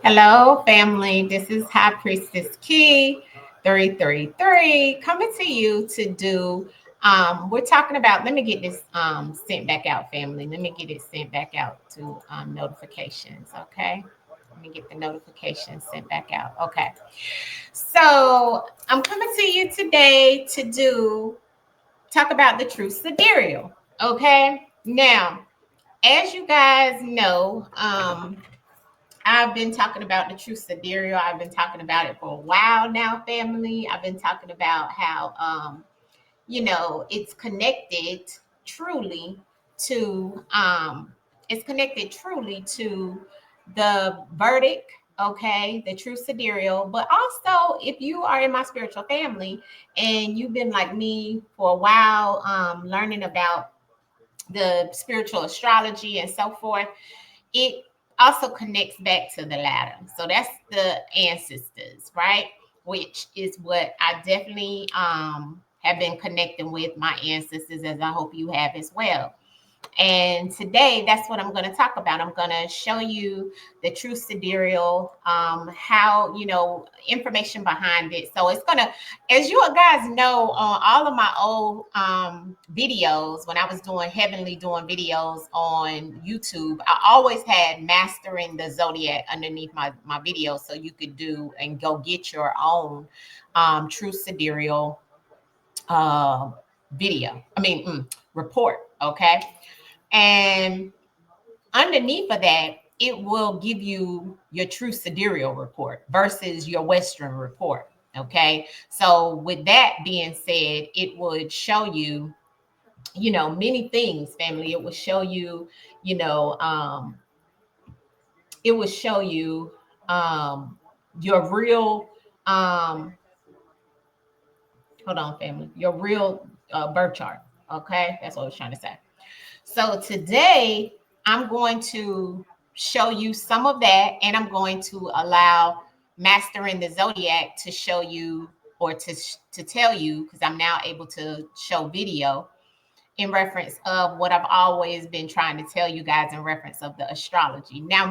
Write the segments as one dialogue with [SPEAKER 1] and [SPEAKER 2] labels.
[SPEAKER 1] Hello, family. This is High Priestess Key 333 coming to you to do. We're talking about. Let me get this sent back out, family. Let me get it sent back out to notifications. Okay. Let me get the notifications sent back out. Okay. So I'm coming to you today to talk about the true sidereal. Okay. Now, as you guys know, I've been talking about the true sidereal. I've been talking about it for a while now, family. I've been talking about how, it's connected truly to, it's connected truly to the verdict, okay, the true sidereal. But also, if you are in my spiritual family and you've been like me for a while, learning about the spiritual astrology and so forth, it also connects back to the ladder. So that's the ancestors, right? Which is what I definitely have been connecting with my ancestors, as I hope you have as well. And today, that's what I'm going to talk about. I'm going to show you the true sidereal, how, information behind it. So it's going to, as you guys know, on all of my old videos, when I was doing videos on YouTube, I always had mastering the zodiac underneath my videos. So you could do and go get your own true sidereal uh, report. Okay. And underneath of that, it will give you your true sidereal report versus your Western report. Okay. So, with that being said, it would show you, many things, family. It would show you, you know, it would show you your real, um, hold on, family, your real birth chart. Okay. That's what I was trying to say. So today I'm going to show you some of that, and I'm going to allow Mastering the Zodiac to show you, or to tell you, because I'm now able to show video in reference of what I've always been trying to tell you guys in reference of the astrology. Now,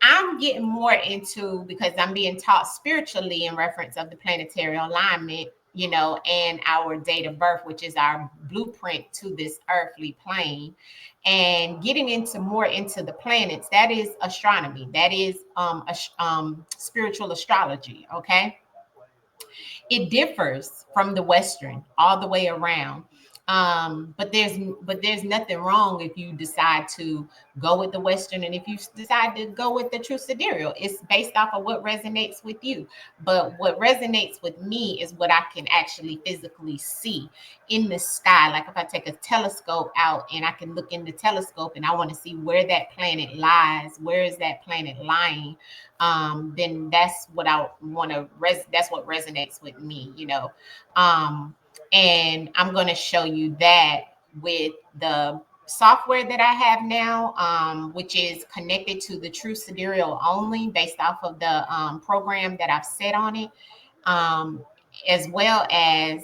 [SPEAKER 1] I'm getting more into, because I'm being taught spiritually in reference of the planetary alignment, and our date of birth, which is our blueprint to this earthly plane, and getting into more into the planets. That is astronomy. That is spiritual astrology. Okay, it differs from the Western all the way around. But there's nothing wrong if you decide to go with the Western, and if you decide to go with the true sidereal. It's based off of what resonates with you. But what resonates with me is what I can actually physically see in the sky. Like if I take a telescope out and I can look in the telescope and I want to see where that planet lies, where is that planet lying, then that's what I want to that's what resonates with me, and I'm going to show you that with the software that I have now, which is connected to the true sidereal only, based off of the program that I've set on it, as well as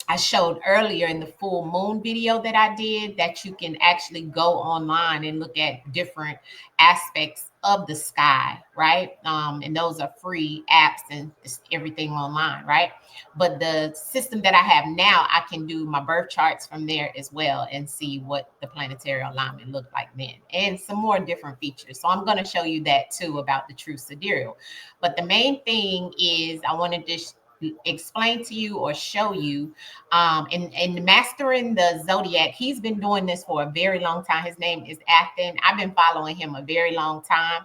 [SPEAKER 1] I showed earlier in the full moon video that I did, that you can actually go online and look at different aspects of the sky, right? And those are free apps and everything online, right? But the system that I have now, I can do my birth charts from there as well and see what the planetary alignment looked like then, and some more different features. So I'm going to show you that too about the true sidereal. But the main thing is I want to just explain to you or show you, and mastering the zodiac. He's been doing this for a very long time. His name is Athen. I've been following him a very long time,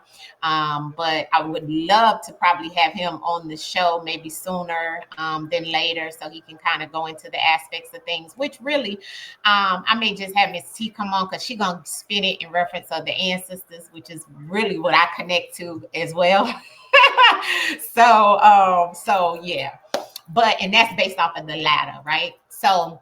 [SPEAKER 1] but I would love to probably have him on the show maybe sooner than later, so he can kind of go into the aspects of things, which really, I may just have Miss T come on, because she's gonna spin it in reference of the ancestors, which is really what I connect to as well. So yeah, and that's based off of the ladder, right? So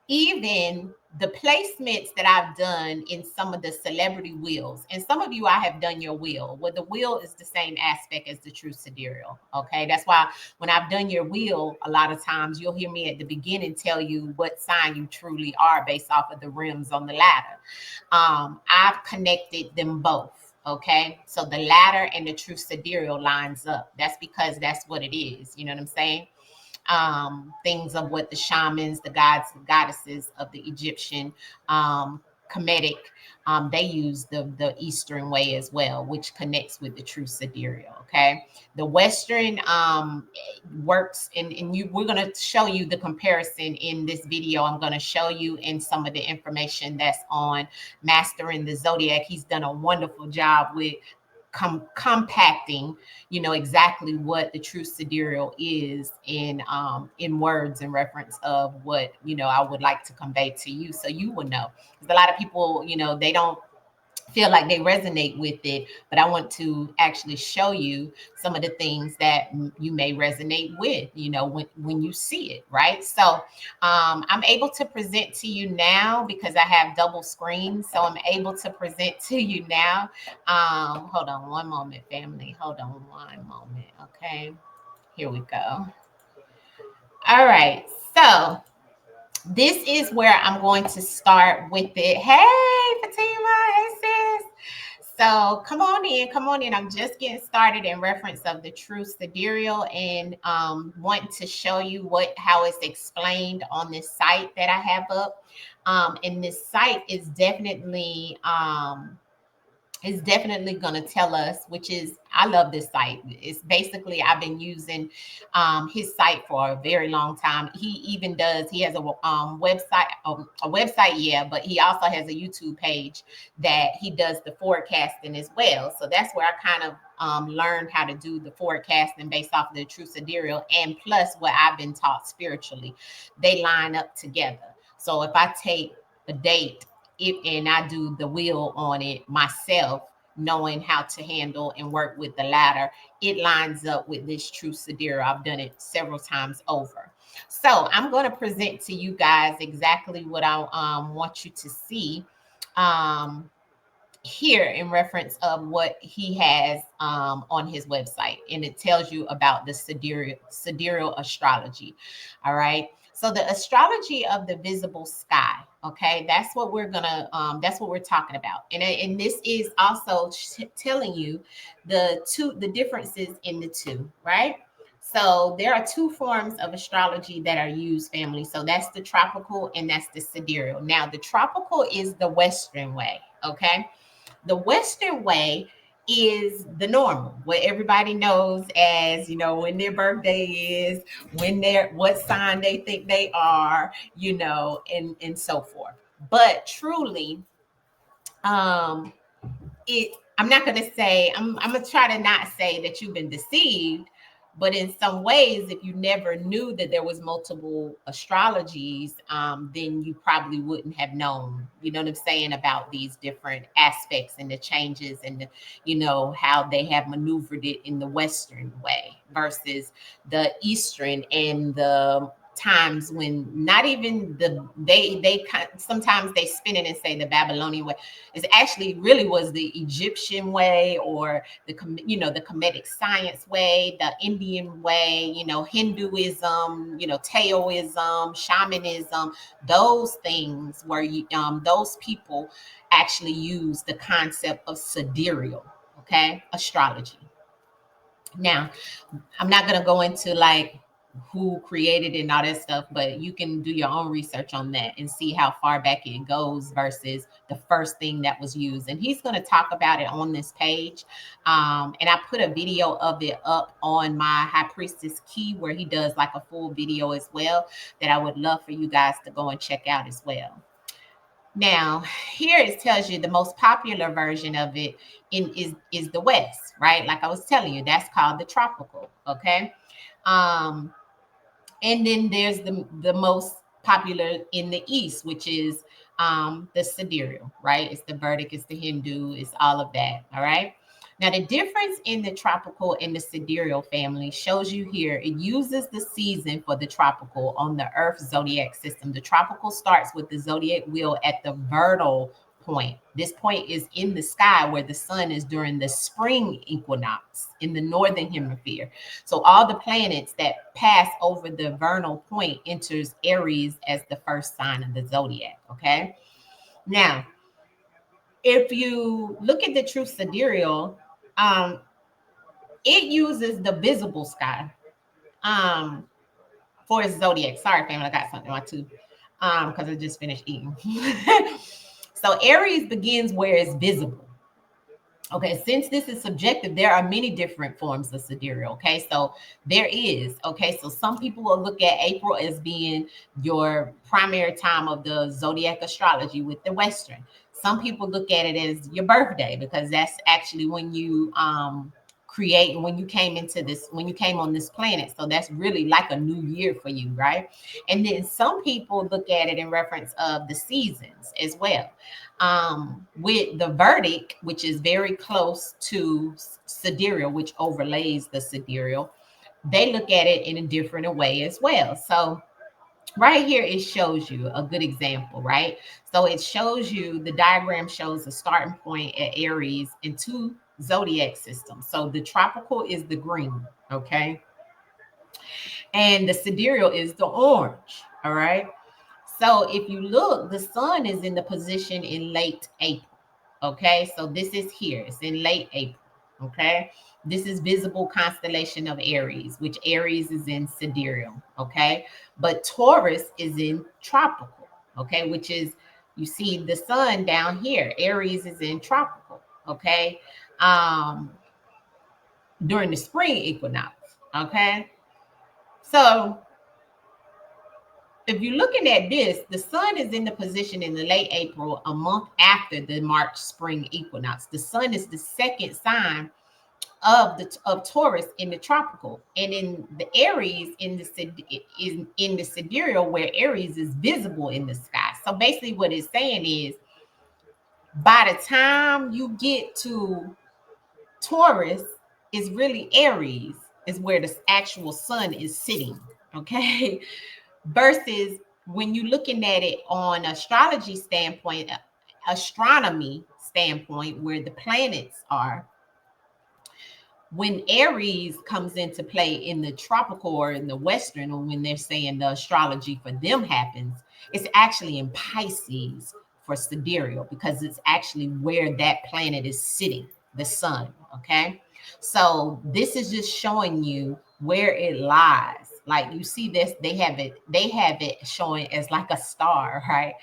[SPEAKER 1] even the placements that I've done in some of the celebrity wheels, and some of you, I have done your wheel, where the wheel is the same aspect as the true sidereal. Okay, that's why when I've done your wheel, a lot of times you'll hear me at the beginning tell you what sign you truly are based off of the rims on the ladder. I've connected them both. Okay, so the ladder and the true sidereal lines up. That's because that's what it is. You know what I'm saying? Things of what the shamans, the gods, the goddesses of the Egyptian Kemetic, they use the Eastern way as well, which connects with the true sidereal. Okay, the Western works, and we're going to show you the comparison in this video. I'm going to show you in some of the information that's on Mastering the Zodiac. He's done a wonderful job with compacting, you know, exactly what the true sidereal is in words and reference of what, you know, I would like to convey to you, so you will know. Because a lot of people, you know, they don't feel like they resonate with it, but I want to actually show you some of the things that you may resonate with, you know, when you see it, right? So I'm able to present to you now because I have double screens, so I'm able to present to you now. Hold on one moment, family. Hold on one moment. Okay, here we go. All right, so this is where I'm going to start with it. Hey, Fatima, hey sis. So come on in. I'm just getting started in reference of the true sidereal, and wanting to show you how it's explained on this site that I have up. And this site is definitely going to tell us, which is, I love this site. It's basically, I've been using his site for a very long time. He has a website, yeah, but he also has a YouTube page that he does the forecasting as well. So that's where I kind of learned how to do the forecasting based off of the true sidereal, and plus what I've been taught spiritually. They line up together. So if I take a date, and I do the wheel on it myself, knowing how to handle and work with the ladder, it lines up with this true sidereal. I've done it several times over. So I'm going to present to you guys exactly what I want you to see here in reference of what he has on his website, and it tells you about the sidereal astrology. All right, so the astrology of the visible sky. Okay, that's what we're talking about, and this is also telling you the differences in the two, right? So there are two forms of astrology that are used, family. So that's the tropical and that's the sidereal. Now the tropical is the Western way. Okay, the Western way is the normal, what everybody knows as, you know, when their birthday is, what sign they think they are, you know, and so forth. But truly, um, I'm not going to say, I'm going to try to not say that you've been deceived, but in some ways, if you never knew that there was multiple astrologies, then you probably wouldn't have known, you know what I'm saying, about these different aspects and the changes, and the, you know, how they have maneuvered it in the Western way versus the Eastern, and the times when not even sometimes they spin it and say the Babylonian way. It actually really was the Egyptian way, or the Kemetic science way, the Indian way, you know, Hinduism, you know, Taoism, shamanism. Those things where those people actually use the concept of sidereal, okay, astrology. Now, I'm not going to go into like who created it and all that stuff, but you can do your own research on that and see how far back it goes versus the first thing that was used. And he's going to talk about it on this page. And I put a video of it up on my High Priestess Key, where he does like a full video as well, that I would love for you guys to go and check out as well. Now, here it tells you the most popular version of it is the West, right? Like I was telling you, that's called the tropical. Okay. Um, and then there's the most popular in the East, which is the sidereal, right? It's the Vedic, it's the Hindu, it's all of that. All right. Now, the difference in the tropical and the sidereal family shows you here. It uses the season for the tropical on the Earth zodiac system. The tropical starts with the zodiac wheel at the vernal point. This point is in the sky where the sun is during the spring equinox in the northern hemisphere. So all the planets that pass over the vernal point enters Aries as the first sign of the zodiac. Okay. Now, If you look at the true sidereal, um, it uses the visible sky um, for its zodiac. Sorry, family, I got something on my tooth because I just finished eating. So Aries begins where it's visible. Okay, since this is subjective, there are many different forms of sidereal. Okay, so there is. Okay, so some people will look at April as being your primary time of the zodiac astrology with the Western. Some people look at it as your birthday because that's actually when you create, when you came into this, when you came on this planet. So that's really like a new year for you, right? And then some people look at it in reference of the seasons as well, with the Vedic, which is very close to sidereal, which overlays the sidereal. They look at it in a different way as well. So right here, it shows you a good example, right? So it shows you, the diagram shows a starting point at Aries in two zodiac systems. So the tropical is the green, okay? And the sidereal is the orange, all right? So if you look, the sun is in the position in late April. Okay, so this is here, it's in late April. Okay, this is visible constellation of Aries, which Aries is in sidereal. Okay, but Taurus is in tropical. Okay, which is, you see the sun down here, Aries is in tropical. Okay, um during the spring equinox. Okay, so if you're looking at this, the sun is in the position in the late April, a month after the March spring equinox. The sun is the second sign of Taurus in the tropical, and in the Aries in the sidereal, where Aries is visible in the sky. So basically, what it's saying is, by the time you get to Taurus, is really Aries, is where the actual sun is sitting. Okay, versus when you're looking at it on astrology standpoint, astronomy standpoint, where the planets are, when Aries comes into play in the tropical or in the Western, or when they're saying the astrology for them happens, it's actually in Pisces for sidereal, because it's actually where that planet is sitting, the sun. Okay, so this is just showing you where it lies. Like, you see this, they have it showing as like a star, right?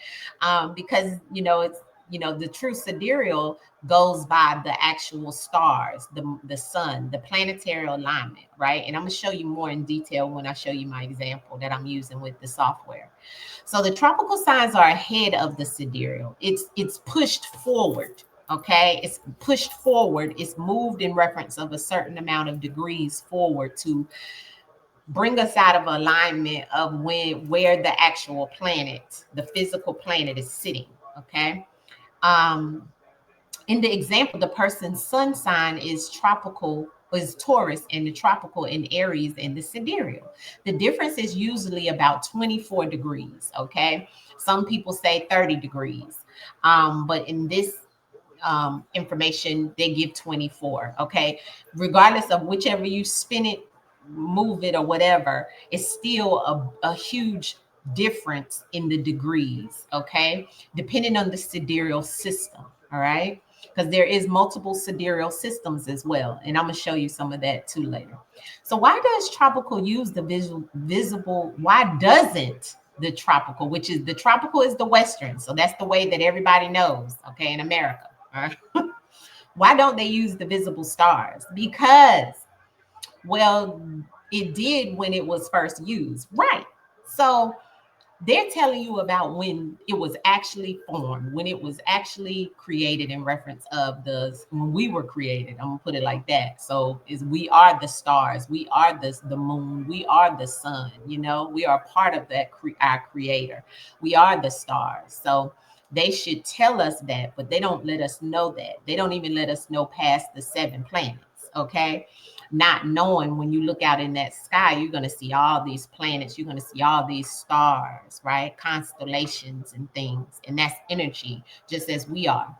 [SPEAKER 1] Because it's, the true sidereal goes by the actual stars, the sun, the planetary alignment, right? And I'm going to show you more in detail when I show you my example that I'm using with the software. So the tropical signs are ahead of the sidereal. It's pushed forward. Okay, it's pushed forward. It's moved in reference of a certain amount of degrees forward to bring us out of alignment of where the actual planet, the physical planet, is sitting. Okay. Um, in the example, the person's sun sign is Taurus, and the tropical in Aries and the sidereal. The difference is usually about 24 degrees. Okay, some people say 30 degrees, but in this information, they give 24. Okay, regardless of whichever you spin it, move it, or whatever, it's still a huge difference in the degrees. Okay, depending on the sidereal system. All right, because there is multiple sidereal systems as well, and I'm going to show you some of that too later. So why does tropical use the visible? Why doesn't the tropical, which is the tropical is the Western, so that's the way that everybody knows, okay, in America. All right. Why don't they use the visible stars? Because, well, it did when it was first used, right? So they're telling you about when it was actually formed, when it was actually created, in reference of when we were created. I'm gonna put it like that. So we are the stars, we are the moon, we are the sun. We are part of that our creator. We are the stars. So they should tell us that, but they don't let us know that. They don't even let us know past the 7 planets. Okay, not knowing, when you look out in that sky, you're going to see all these planets, you're going to see all these stars, right? Constellations and things. And that's energy, just as we are.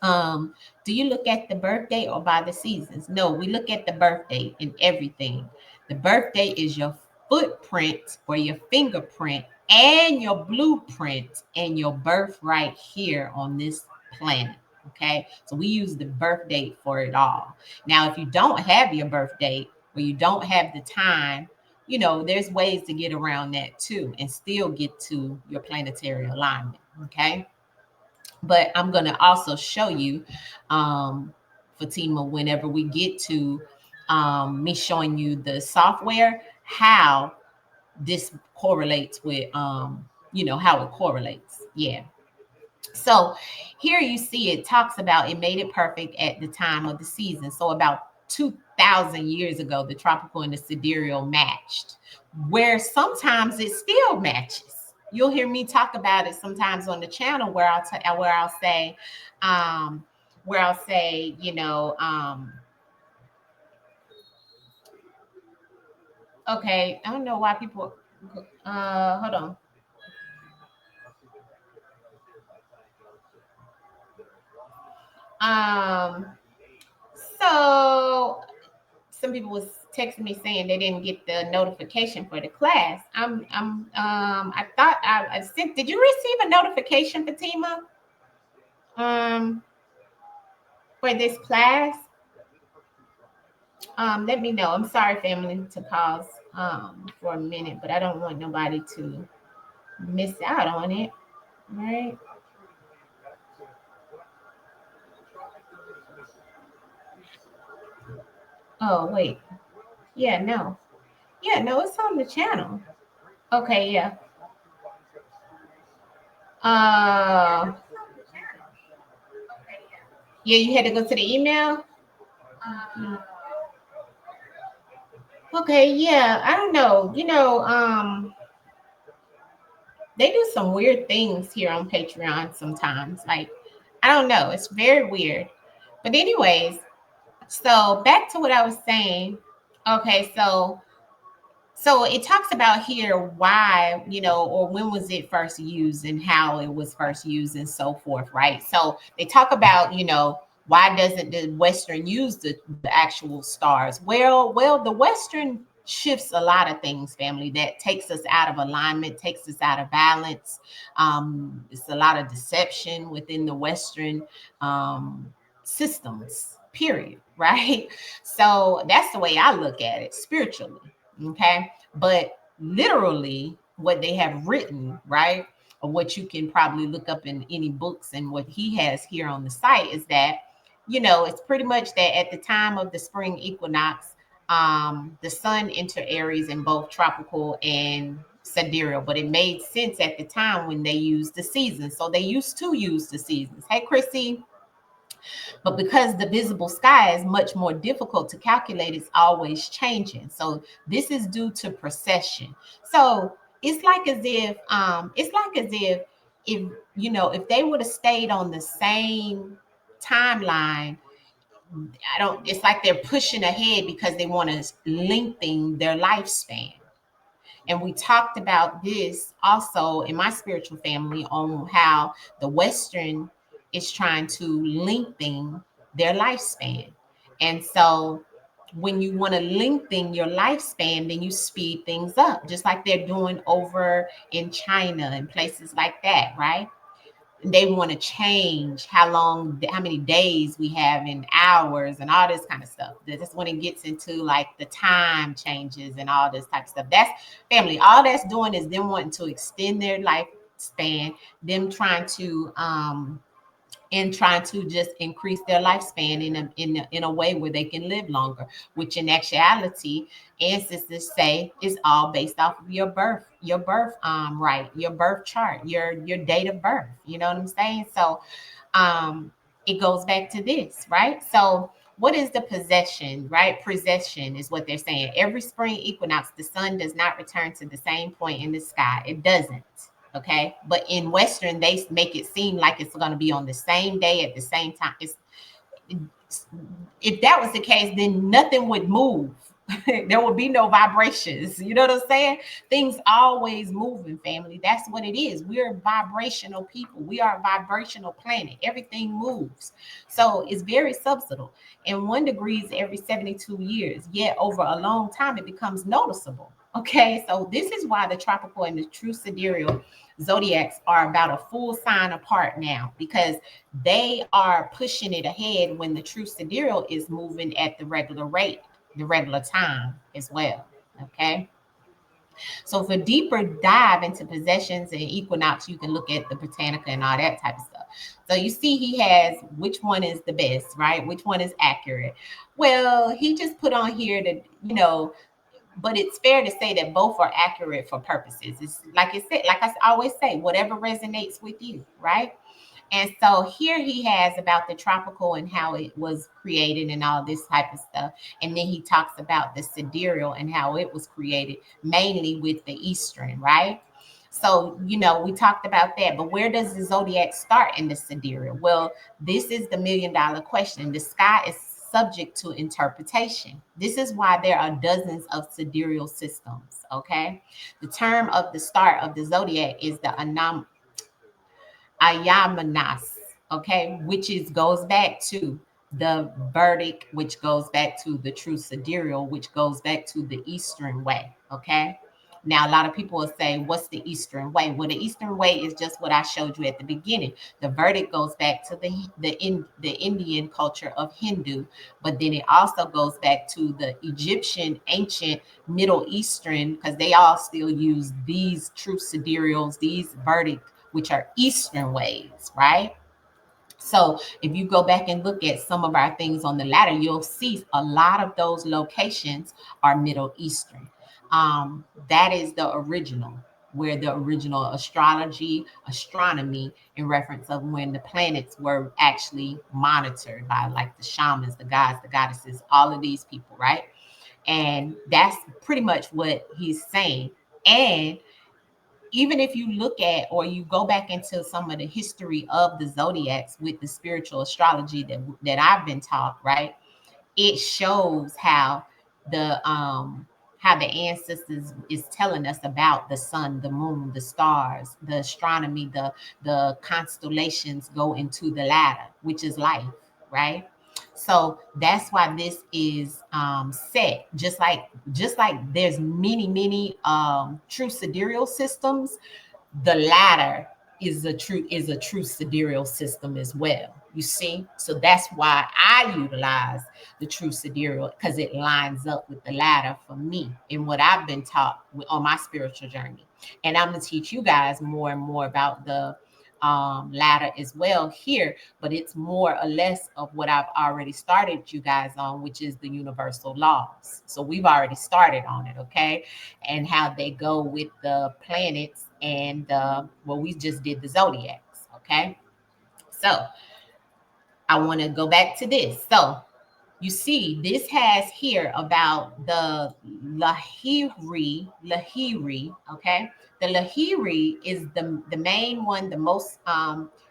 [SPEAKER 1] Do you look at the birthday or by the seasons? No, we look at the birthday in everything. The birthday is your footprint or your fingerprint and your blueprint and your birth right here on this planet. Okay, so we use the birth date for it all. Now, if you don't have your birth date or you don't have the time, there's ways to get around that too and still get to your planetary alignment. Okay, but I'm going to also show you, Fatima, whenever we get to me showing you the software, how this correlates with, how it correlates. Yeah. So here you see it talks about it made it perfect at the time of the season. So about 2,000 years ago, the tropical and the sidereal matched, where sometimes it still matches. You'll hear me talk about it sometimes on the channel where I'll say, um, okay, I don't know why people, hold on. Um, so some people was texting me saying they didn't get the notification for the class. I thought I sent. Did you receive a notification, Fatima? For this class? Let me know. I'm sorry, family, to pause for a minute, but I don't want nobody to miss out on it. Right? Oh, wait. Yeah, no. Yeah, no, it's on the channel. Okay, yeah. Uh, yeah, you had to go to the email. Okay, yeah, I don't know. They do some weird things here on Patreon sometimes. Like, I don't know, it's very weird. But anyways, so back to what I was saying. Okay, so it talks about here why, or when was it first used and how it was first used and so forth, right? So they talk about, why doesn't the Western use the actual stars? Well, the Western shifts a lot of things, family, that takes us out of alignment, takes us out of balance. It's a lot of deception within the Western systems, period, right? So that's the way I look at it spiritually. Okay. But literally, what they have written, right, or what you can probably look up in any books and what he has here on the site is that, it's pretty much that at the time of the spring equinox, the sun entered Aries in both tropical and sidereal, but it made sense at the time when they used the seasons. So they used to use the seasons. Hey, Chrissy. But because the visible sky is much more difficult to calculate, it's always changing. So this is due to precession. So it's like as if if they would have stayed on the same timeline, I don't it's like they're pushing ahead because they want to lengthen their lifespan. And we talked about this also in my spiritual family on how the Western is trying to lengthen their lifespan. And so when you want to lengthen your lifespan, then you speed things up, just like they're doing over in China and places like that, right? They want to change how many days we have in hours and all this kind of stuff. That's when it gets into like the time changes and all this type of stuff. That's family. All that's doing is them wanting to extend their lifespan, them trying to just increase their lifespan in a way where they can live longer, which in actuality, ancestors say is all based off of your birth right, your birth chart, your date of birth. You know what I'm saying? So it goes back to this, right? So what is the possession, right? Possession is what they're saying. Every spring equinox, the sun does not return to the same point in the sky. It doesn't. Okay. But in Western, they make it seem like it's going to be on the same day at the same time. If that was the case, then nothing would move. There would be no vibrations. You know what I'm saying? Things always moving, family. That's what it is. We're vibrational people. We are a vibrational planet. Everything moves. So it's very subtle. And 1 degree is every 72 years. Yet over a long time, it becomes noticeable. Okay, so this is why the tropical and the true sidereal zodiacs are about a full sign apart now, because they are pushing it ahead when the true sidereal is moving at the regular rate, the regular time as well. Okay. So for deeper dive into possessions and equinox, you can look at the Britannica and all that type of stuff. So you see he has which one is the best, right? Which one is accurate? Well, he just put on here that, but it's fair to say that both are accurate for purposes. It's like it said, like I always say, whatever resonates with you, right? And so here he has about the tropical and how it was created and all this type of stuff. And then he talks about the sidereal and how it was created mainly with the Eastern, right? So, we talked about that. But where does the zodiac start in the sidereal? Well, this is the $1,000,000 question. The sky is subject to interpretation. This is why there are dozens of sidereal systems, okay? The term of the start of the zodiac is the Ayamanas, okay, which is goes back to the Vedic, which goes back to the true sidereal, which goes back to the Eastern way, okay? Now, a lot of people will say, what's the Eastern way? Well, the Eastern way is just what I showed you at the beginning. The Vedic goes back to the Indian culture of Hindu, but then it also goes back to the Egyptian, ancient Middle Eastern, because they all still use these true sidereals, these Vedic, which are Eastern ways, right? So if you go back and look at some of our things on the ladder, you'll see a lot of those locations are Middle Eastern. That is the original, where the original astrology, astronomy, in reference of when the planets were actually monitored by like the shamans, the gods, the goddesses, all of these people, right? And that's pretty much what he's saying. And even if you look at or you go back into some of the history of the zodiacs with the spiritual astrology that I've been taught, right? It shows how the ancestors is telling us about the sun, the moon, the stars, the astronomy, the constellations go into the ladder, which is life, right? So that's why this is set just like there's many true sidereal systems. The latter is a true sidereal system as well, you see. So that's why I utilize the true sidereal, because it lines up with the latter for me and what I've been taught on my spiritual journey. And I'm going to teach you guys more and more about the ladder as well here, but it's more or less of what I've already started you guys on, which is the universal laws. So we've already started on it, okay? And how they go with the planets and we just did the zodiacs, okay? So I want to go back to this. So you see, this has here about the Lahiri, okay? The Lahiri is the main one, the most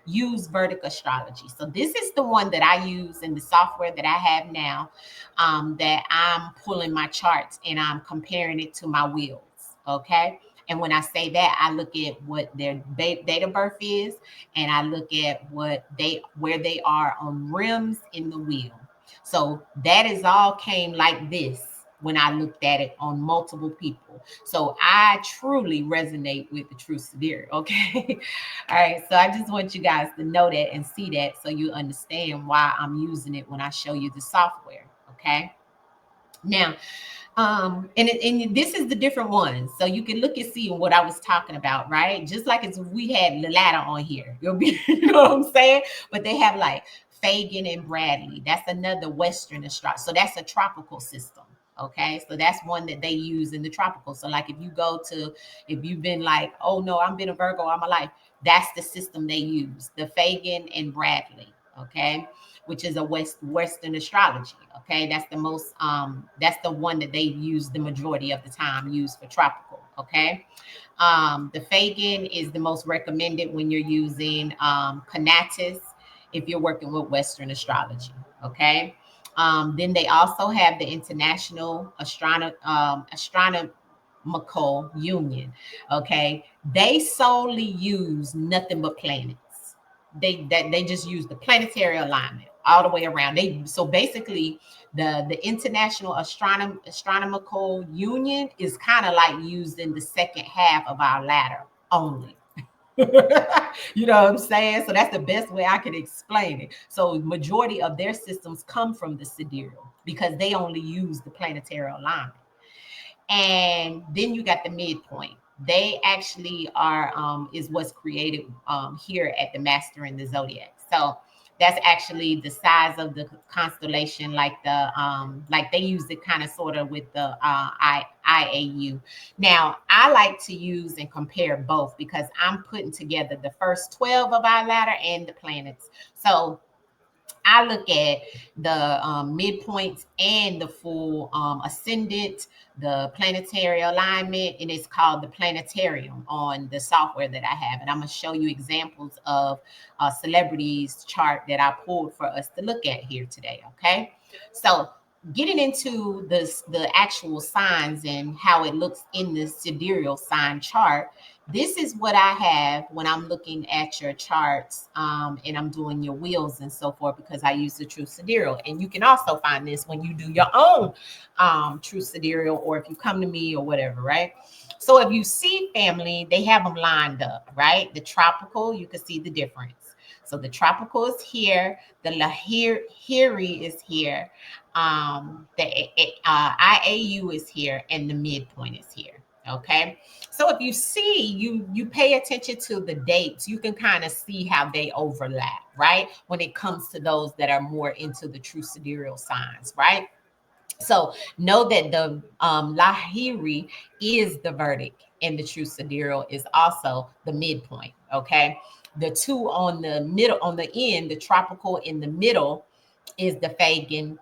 [SPEAKER 1] used Vedic astrology. So this is the one that I use in the software that I have now, that I'm pulling my charts and I'm comparing it to my wheels, okay? And when I say that, I look at what their date of birth is, and I look at where they are on rims in the wheel. So that is all came like this when I looked at it on multiple people. So I truly resonate with the true sidereal. Okay. All right. So I just want you guys to know that and see that so you understand why I'm using it when I show you the software. Okay. Now, and this is the different ones, so you can look and see what I was talking about, right? Just like as we had the ladder on here, you'll be, you know what I'm saying? But they have like Fagan and Bradley. That's another Western astrology. So that's a tropical system. Okay, so that's one that they use in the tropical. So like if you've been like, oh no, I've been a Virgo all my life, that's the system they use, the Fagan and Bradley. Okay, which is a Western astrology. Okay, that's the one that they use the majority of the time, used for tropical. Okay, the Fagan is the most recommended when you're using Kanatis, if you're working with Western astrology. Okay, then they also have the International Astronomical Union. Okay, they solely use nothing but planets. They just use the planetary alignment. all the way around. So basically the International Astronomical Union is kind of like used in the second half of our ladder only. You know what I'm saying? So that's the best way I can explain it. So majority of their systems come from the sidereal because they only use the planetary alignment. And then you got the midpoint. They actually are is what's created here at the master in the zodiac. So that's actually the size of the constellation, like they use it kind of sort of with the IAU. Now I like to use and compare both because I'm putting together the first 12 of our ladder and the planets. So I look at the midpoints and the full ascendant, the planetary alignment, and it's called the planetarium on the software that I have. And I'm going to show you examples of celebrities chart that I pulled for us to look at here today. Okay. So getting into the actual signs and how it looks in the sidereal sign chart, this is what I have when I'm looking at your charts and I'm doing your wheels and so forth, because I use the true sidereal. And you can also find this when you do your own true sidereal, or if you come to me or whatever, right? So if you see family, they have them lined up, right? The tropical, you can see the difference. So the tropical is here, the Lahiri is here, the IAU is here, and the midpoint is here. Okay. So if you see, you pay attention to the dates, you can kind of see how they overlap, right? When it comes to those that are more into the true sidereal signs, right? So know that the Lahiri is the verdict, and the true sidereal is also the midpoint. Okay. The two on the middle, on the end, the tropical in the middle is the Fagan,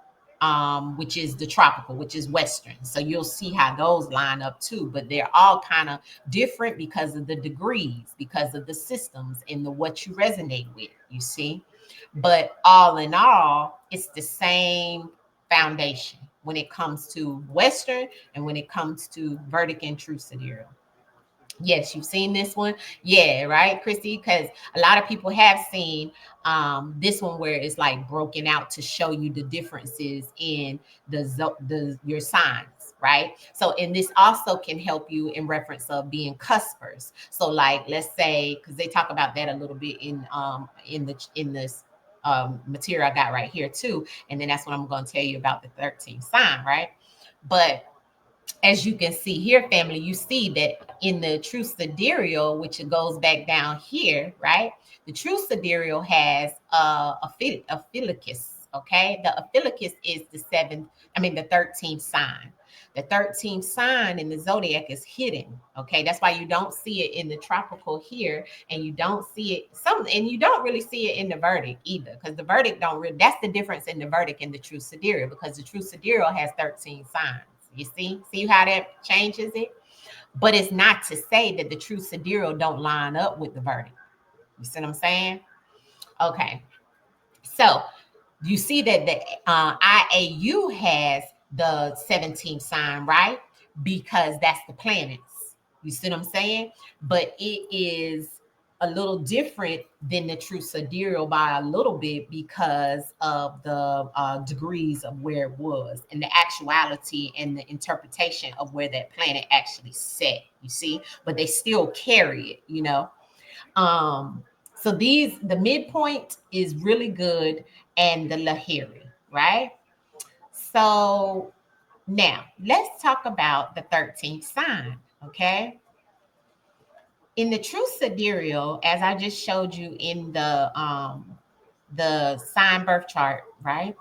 [SPEAKER 1] which is the tropical, which is Western. So you'll see how those line up too, but they're all kind of different because of the degrees, because of the systems and the what you resonate with, you see. But all in all, it's the same foundation when it comes to Western and when it comes to Vedic and true sidereal. Yes, you've seen this one. Yeah, right, Christy? Because a lot of people have seen this one where it's like broken out to show you the differences in the your signs, right? So, and this also can help you in reference of being cuspers. So, like, let's say, because they talk about that a little bit in this material I got right here too, and then that's what I'm going to tell you about the 13th sign, right? But as you can see here, family, you see that in the true sidereal, which it goes back down here, right? The true sidereal has a philicus, okay? The aphelicus is the 13th sign. The 13th sign in the zodiac is hidden, okay? That's why you don't see it in the tropical here, and you don't see it and you don't really see it in the verdict either, because the verdict don't really, that's the difference in the verdict and the true sidereal, because the true sidereal has 13 signs. You see how that changes it? But it's not to say that the true sidereal don't line up with the verdict. You see what I'm saying? Okay. So you see that the IAU has the 17th sign, right? Because that's the planets. You see what I'm saying? But it is a little different than the true sidereal by a little bit because of the degrees of where it was and the actuality and the interpretation of where that planet actually set. You see, but they still carry it, you know. Um, so the midpoint is really good, and the Lahiri, right? So now let's talk about the 13th sign, okay? In the true sidereal, as I just showed you in the sign birth chart, right?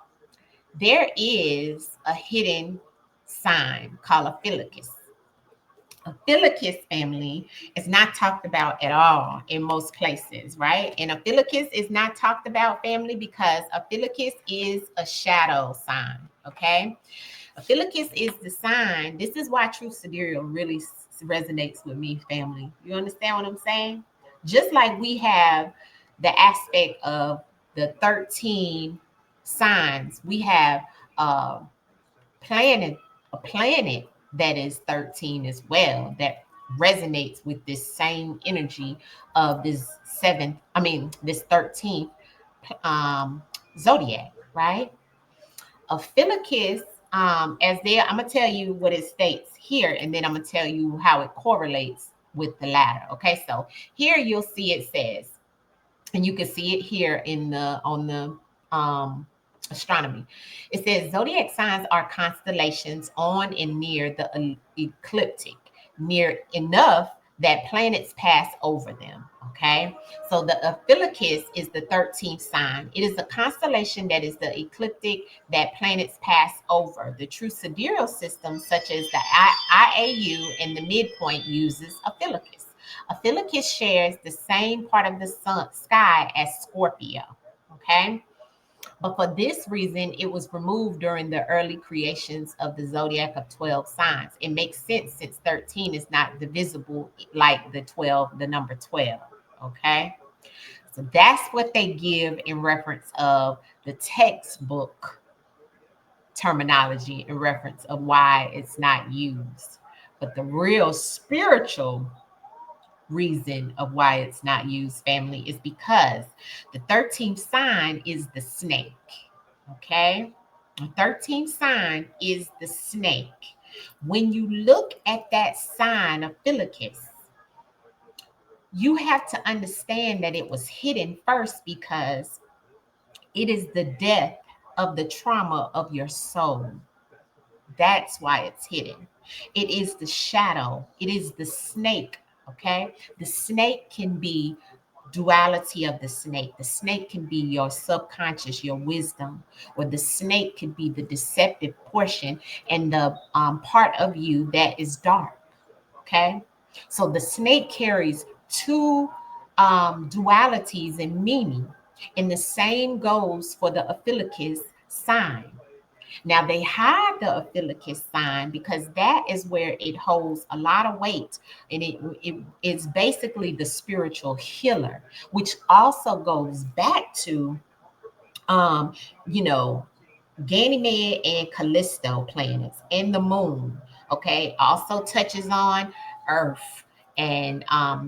[SPEAKER 1] There is a hidden sign called a philicus. A philicus family is not talked about at all in most places, right? And a philicus is not talked about, family, because a philicus is a shadow sign, okay? A philicus is the sign. This is why true sidereal really resonates with me, family. You understand what I'm saying? Just like we have the aspect of the 13 signs, we have uh, planet a planet that is 13 as well, that resonates with this same energy of this 13th zodiac, right? Ophiuchus, as there, I'm gonna tell you what it states here, and then I'm gonna tell you how it correlates with the latter. Okay, so here you'll see it says, and you can see it here in the on the astronomy. It says zodiac signs are constellations on and near the ecliptic, near enough that planets pass over them. Okay, so the Ophiuchus is the 13th sign. It is a constellation that is the ecliptic that planets pass over. The true sidereal system, such as the IAU and the midpoint, uses Ophiuchus. Ophiuchus shares the same part of the sun sky as Scorpio. Okay. But for this reason, it was removed during the early creations of the zodiac of 12 signs. It makes sense since 13 is not divisible like the 12, the number 12. Okay. So that's what they give in reference of the textbook terminology in reference of why it's not used. But the real spiritual reason of why it's not used, family, is because the 13th sign is the snake. Okay. The 13th sign is the snake. When you look at that sign of Ophiuchus, you have to understand that it was hidden first because it is the death of the trauma of your soul. That's why it's hidden. It is the shadow. It is the snake. Okay. The snake can be duality of the snake. The snake can be your subconscious, your wisdom, or the snake could be the deceptive portion and the part of you that is dark. Okay. So the snake carries two dualities in meaning. And the same goes for the Ophiuchus sign. Now they hide the Ophiuchus sign because that is where it holds a lot of weight, and it is basically the spiritual healer, which also goes back to um, you know, Ganymede and Callisto planets and the moon. Okay, also touches on Earth and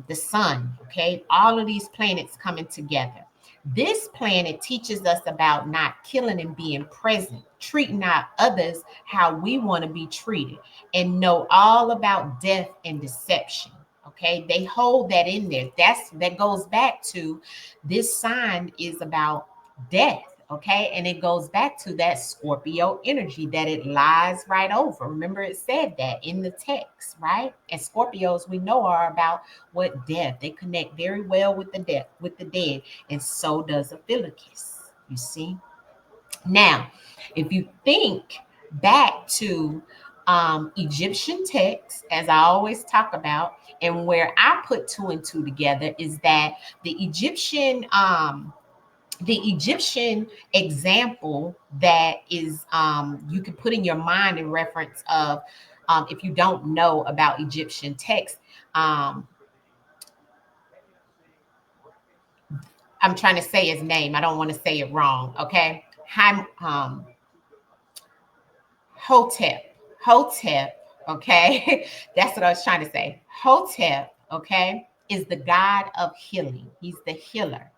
[SPEAKER 1] the sun. Okay, all of these planets coming together. This planet teaches us about not killing and being present, treating our others how we want to be treated, and know all about death and deception. Okay, they hold that in there. That goes back to this sign is about death. Okay, and it goes back to that Scorpio energy that it lies right over. Remember, it said that in the text, right? And Scorpios we know are about what death. They connect very well with the death, with the dead, and so does Ophiuchus. You see. Now, if you think back to Egyptian texts, as I always talk about, and where I put two and two together is that the Egyptian example that is you can put in your mind in reference of if you don't know about Egyptian text. I'm trying to say his name. I don't want to say it wrong. Okay. Hotep. Hotep. Okay. That's what I was trying to say. Hotep. Okay. Is the god of healing. He's the healer.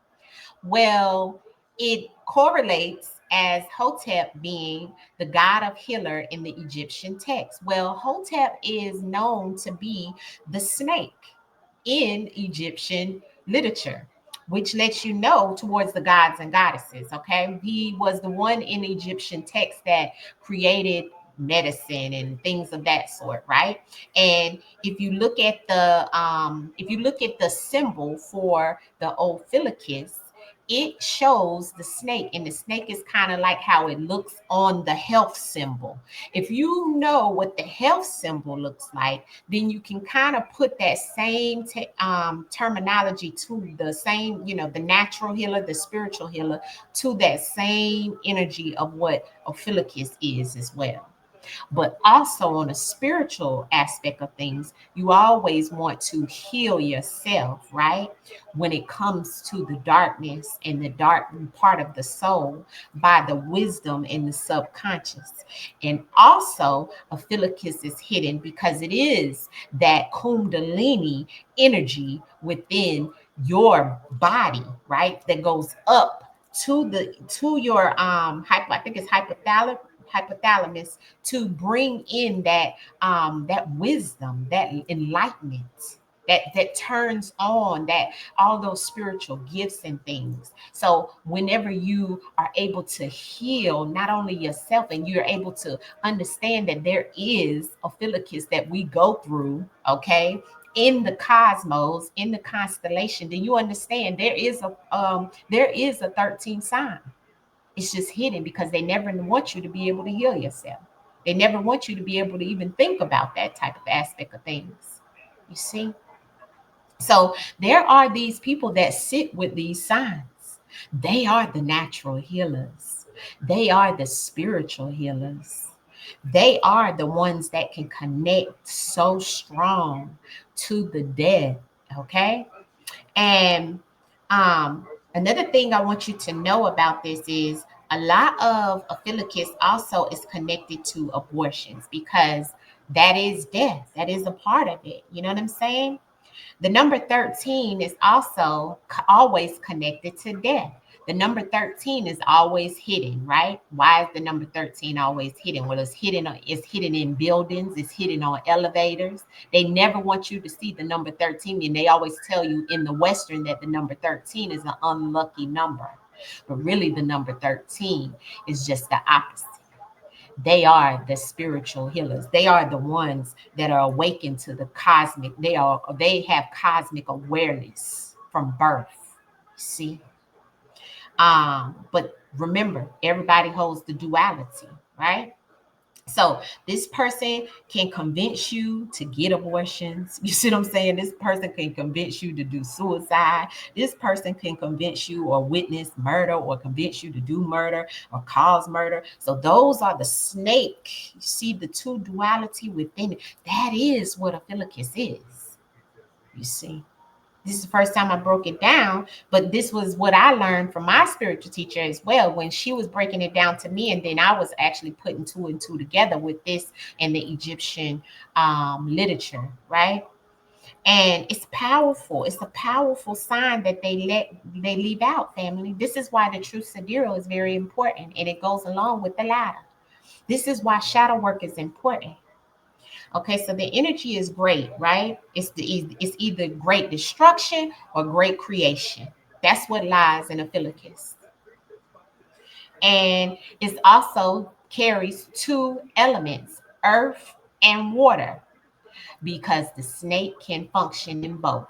[SPEAKER 1] Well, it correlates as Hotep being the god of healer in the Egyptian text. Well, Hotep is known to be the snake in Egyptian literature, which lets you know towards the gods and goddesses. Okay. He was the one in Egyptian text that created medicine and things of that sort, right? And if you look at the symbol for the Ophiuchus, it shows the snake, and the snake is kind of like how it looks on the health symbol. If you know what the health symbol looks like, then you can kind of put that same terminology to the same, the natural healer, the spiritual healer, to that same energy of what Ophiuchus is as well. But also on a spiritual aspect of things, you always want to heal yourself, right? When it comes to the darkness and the dark part of the soul by the wisdom in the subconscious. And also, Ophiuchus is hidden because it is that Kundalini energy within your body, right? That goes up to your I think it's hypothalamus, to bring in that wisdom, that enlightenment, that turns on that all those spiritual gifts and things. So whenever you are able to heal not only yourself, and you're able to understand that there is a philicus that we go through, okay, in the cosmos, in the constellation, then you understand there is a 13 sign. It's just hidden because they never want you to be able to heal yourself. They never want you to be able to even think about that type of aspect of things. You see? So there are these people that sit with these signs. They are the natural healers. They are the spiritual healers. They are the ones that can connect so strong to the dead. Okay. And another thing I want you to know about this is a lot of Aphilicus also is connected to abortions, because that is death. That is a part of it. You know what I'm saying? The number 13 is also always connected to death. The number 13 is always hidden, right? Why is the number 13 always hidden? Well, it's hidden in buildings, it's hidden on elevators. They never want you to see the number 13, and they always tell you in the Western that the number 13 is an unlucky number. But really, the number 13 is just the opposite. They are the spiritual healers. They are the ones that are awakened to the cosmic. They have cosmic awareness from birth. See? But remember, everybody holds the duality, right? So this person can convince you to get abortions. You see what I'm saying? This person can convince you to do suicide. This person can convince you or witness murder, or convince you to do murder or cause murder. So those are the snake. You see the two duality within it. That is what a philicus is. You see? This is the first time I broke it down, but this was what I learned from my spiritual teacher as well, when she was breaking it down to me, and then I was actually putting two and two together with this and the Egyptian literature, right? And it's powerful. It's a powerful sign that they leave out, family. This is why the true sidereal is very important, and it goes along with the ladder. This is why shadow work is important. Okay, so the energy is great, right? It's either great destruction or great creation. That's what lies in a philicus. And it also carries two elements, earth and water, because the snake can function in both.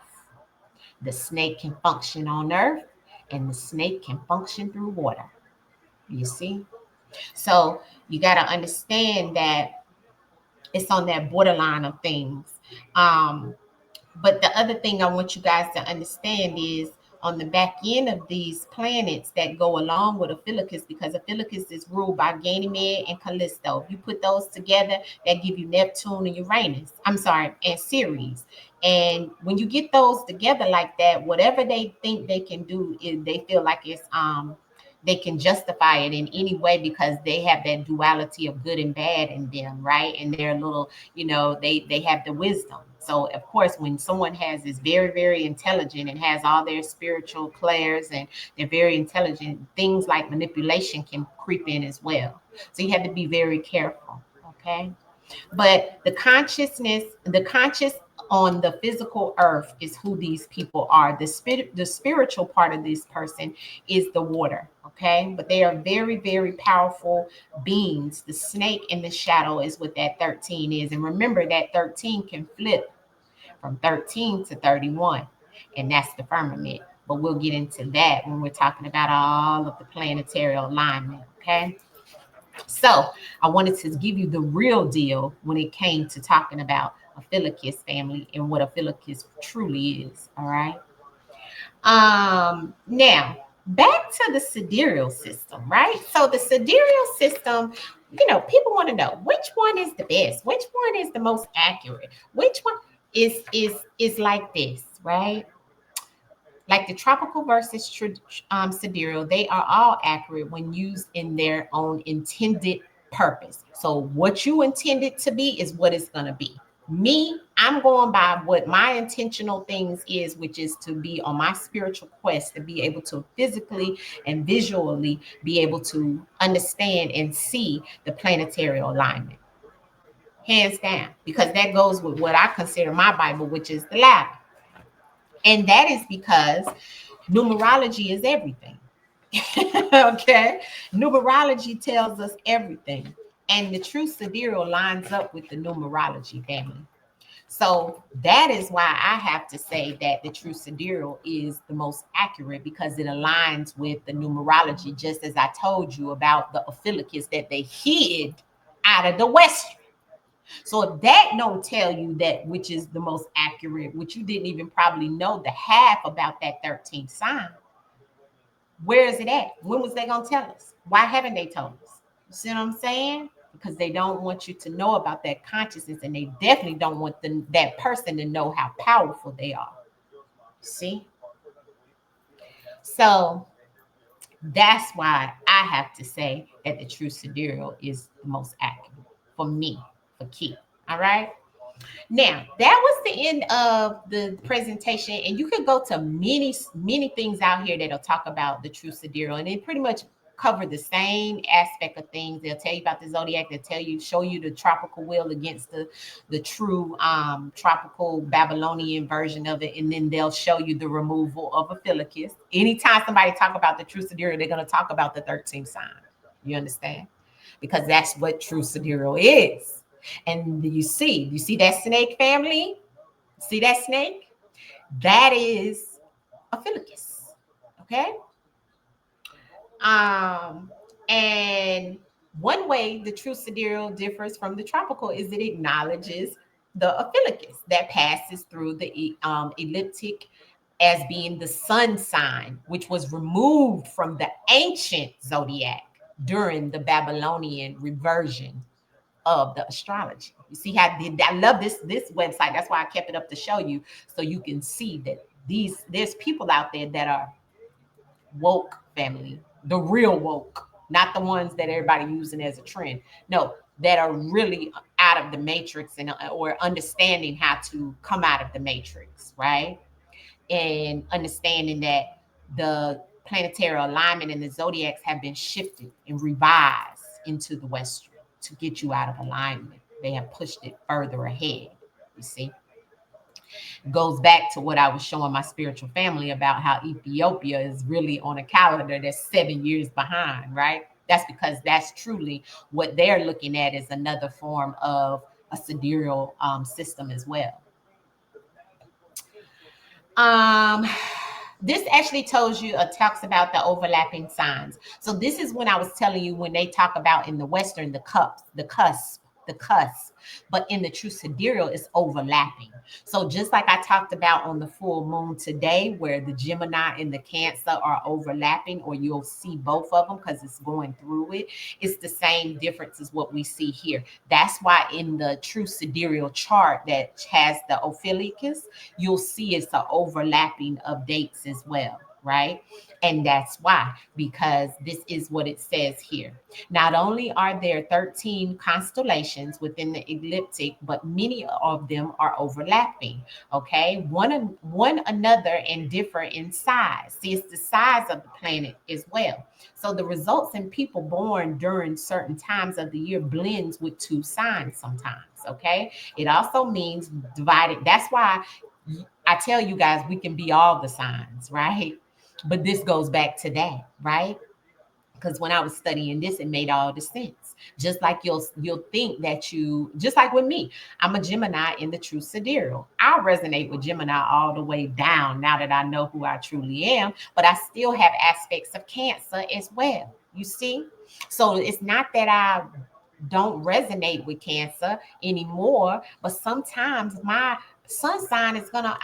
[SPEAKER 1] The snake can function on earth, and the snake can function through water. You see? So you got to understand that it's on that borderline of things. Um, But the other thing I want you guys to understand is, on the back end of these planets that go along with Ophiuchus, because Ophiuchus is ruled by Ganymede and Callisto. If you put those together, that give you Neptune and Uranus. I'm sorry, and Ceres. And when you get those together like that, whatever they think they can do, is they feel like it's they can justify it in any way, because they have that duality of good and bad in them, right? And they're a little, they have the wisdom. So of course, when someone is very, very intelligent and has all their spiritual clairs, and they're very intelligent, things like manipulation can creep in as well. So you have to be very careful. Okay. But the conscious on the physical earth is who these people are. The spiritual part of this person is the water. Okay. But they are very, very powerful beings. The snake in the shadow is what that 13 is. And remember that 13 can flip from 13 to 31. And that's the firmament. But we'll get into that when we're talking about all of the planetary alignment. Okay. So I wanted to give you the real deal when it came to talking about Ophiuchus family and what Ophiuchus truly is. All right. Now back to the sidereal system, right? So the sidereal system, people want to know which one is the best, which one is the most accurate, which one is like this, right? Like the tropical versus sidereal, they are all accurate when used in their own intended purpose. So what you intend it to be is what it's going to be. Me, I'm going by what my intentional things is, which is to be on my spiritual quest, to be able to physically and visually be able to understand and see the planetary alignment, hands down, because that goes with what I consider my Bible, which is the ladder. And that is because numerology is everything. Okay, numerology tells us everything, and the true sidereal lines up with the numerology, family. So that is why I have to say that the true sidereal is the most accurate, because it aligns with the numerology, just as I told you about the ophiuchus that they hid out of the western. So if that don't tell you that which is the most accurate, which you didn't even probably know the half about that 13th sign, where is it at? When was they gonna tell us? Why haven't they told us? You see what I'm saying? Because they don't want you to know about that consciousness, and they definitely don't want that person to know how powerful they are. See? So that's why I have to say that the true sidereal is the most accurate for me, for Key. All right. Now, that was the end of the presentation, and you can go to many things out here that'll talk about the true sidereal, and they pretty much cover the same aspect of things. They'll tell you about the zodiac, they'll show you the tropical wheel against the true tropical Babylonian version of it, and then they'll show you the removal of a Ophiuchus. Anytime somebody talk about the true sidereal, they're going to talk about the 13th sign. You understand? Because that's what true sidereal is. And you see that snake, family? See that snake? That is a Ophiuchus. Okay. Um, and one way the true sidereal differs from the tropical is it acknowledges the Ophiuchus that passes through the ecliptic as being the sun sign, which was removed from the ancient zodiac during the Babylonian reversion of the astrology. You see how I love this website. That's why I kept it up to show you, so you can see that there's people out there that are woke, family, the real woke, not the ones that everybody using as a trend. No, that are really out of the matrix, and or understanding how to come out of the matrix, right? And understanding that the planetary alignment and the zodiacs have been shifted and revised into the western to get you out of alignment. They have pushed it further ahead. You see, goes back to what I was showing my spiritual family about how Ethiopia is really on a calendar that's 7 years behind, right? That's because that's truly what they're looking at as another form of a sidereal system as well. Um, this actually tells you talks about the overlapping signs. So this is when I was telling you when they talk about in the Western the cusp, but in the true sidereal it's overlapping. So just like I talked about on the full moon today, where the Gemini and the Cancer are overlapping, or you'll see both of them because it's going through it. It's the same difference as what we see here. That's why in the true sidereal chart that has the Ophiuchus, you'll see it's an overlapping of dates as well, right? And that's why, because this is what it says here. Not only are there 13 constellations within the ecliptic, but many of them are overlapping, okay? One another and differ in size. See, it's the size of the planet as well. So the results in people born during certain times of the year blends with two signs sometimes, okay? It also means divided. That's why I tell you guys we can be all the signs, right? But this goes back to that, right? Because when I was studying this, it made all the sense. Just like you'll think that just like with me, I'm a Gemini in the true sidereal. I resonate with Gemini all the way down now that I know who I truly am, but I still have aspects of Cancer as well. You see? So it's not that I don't resonate with Cancer anymore, but sometimes my sun sign is gonna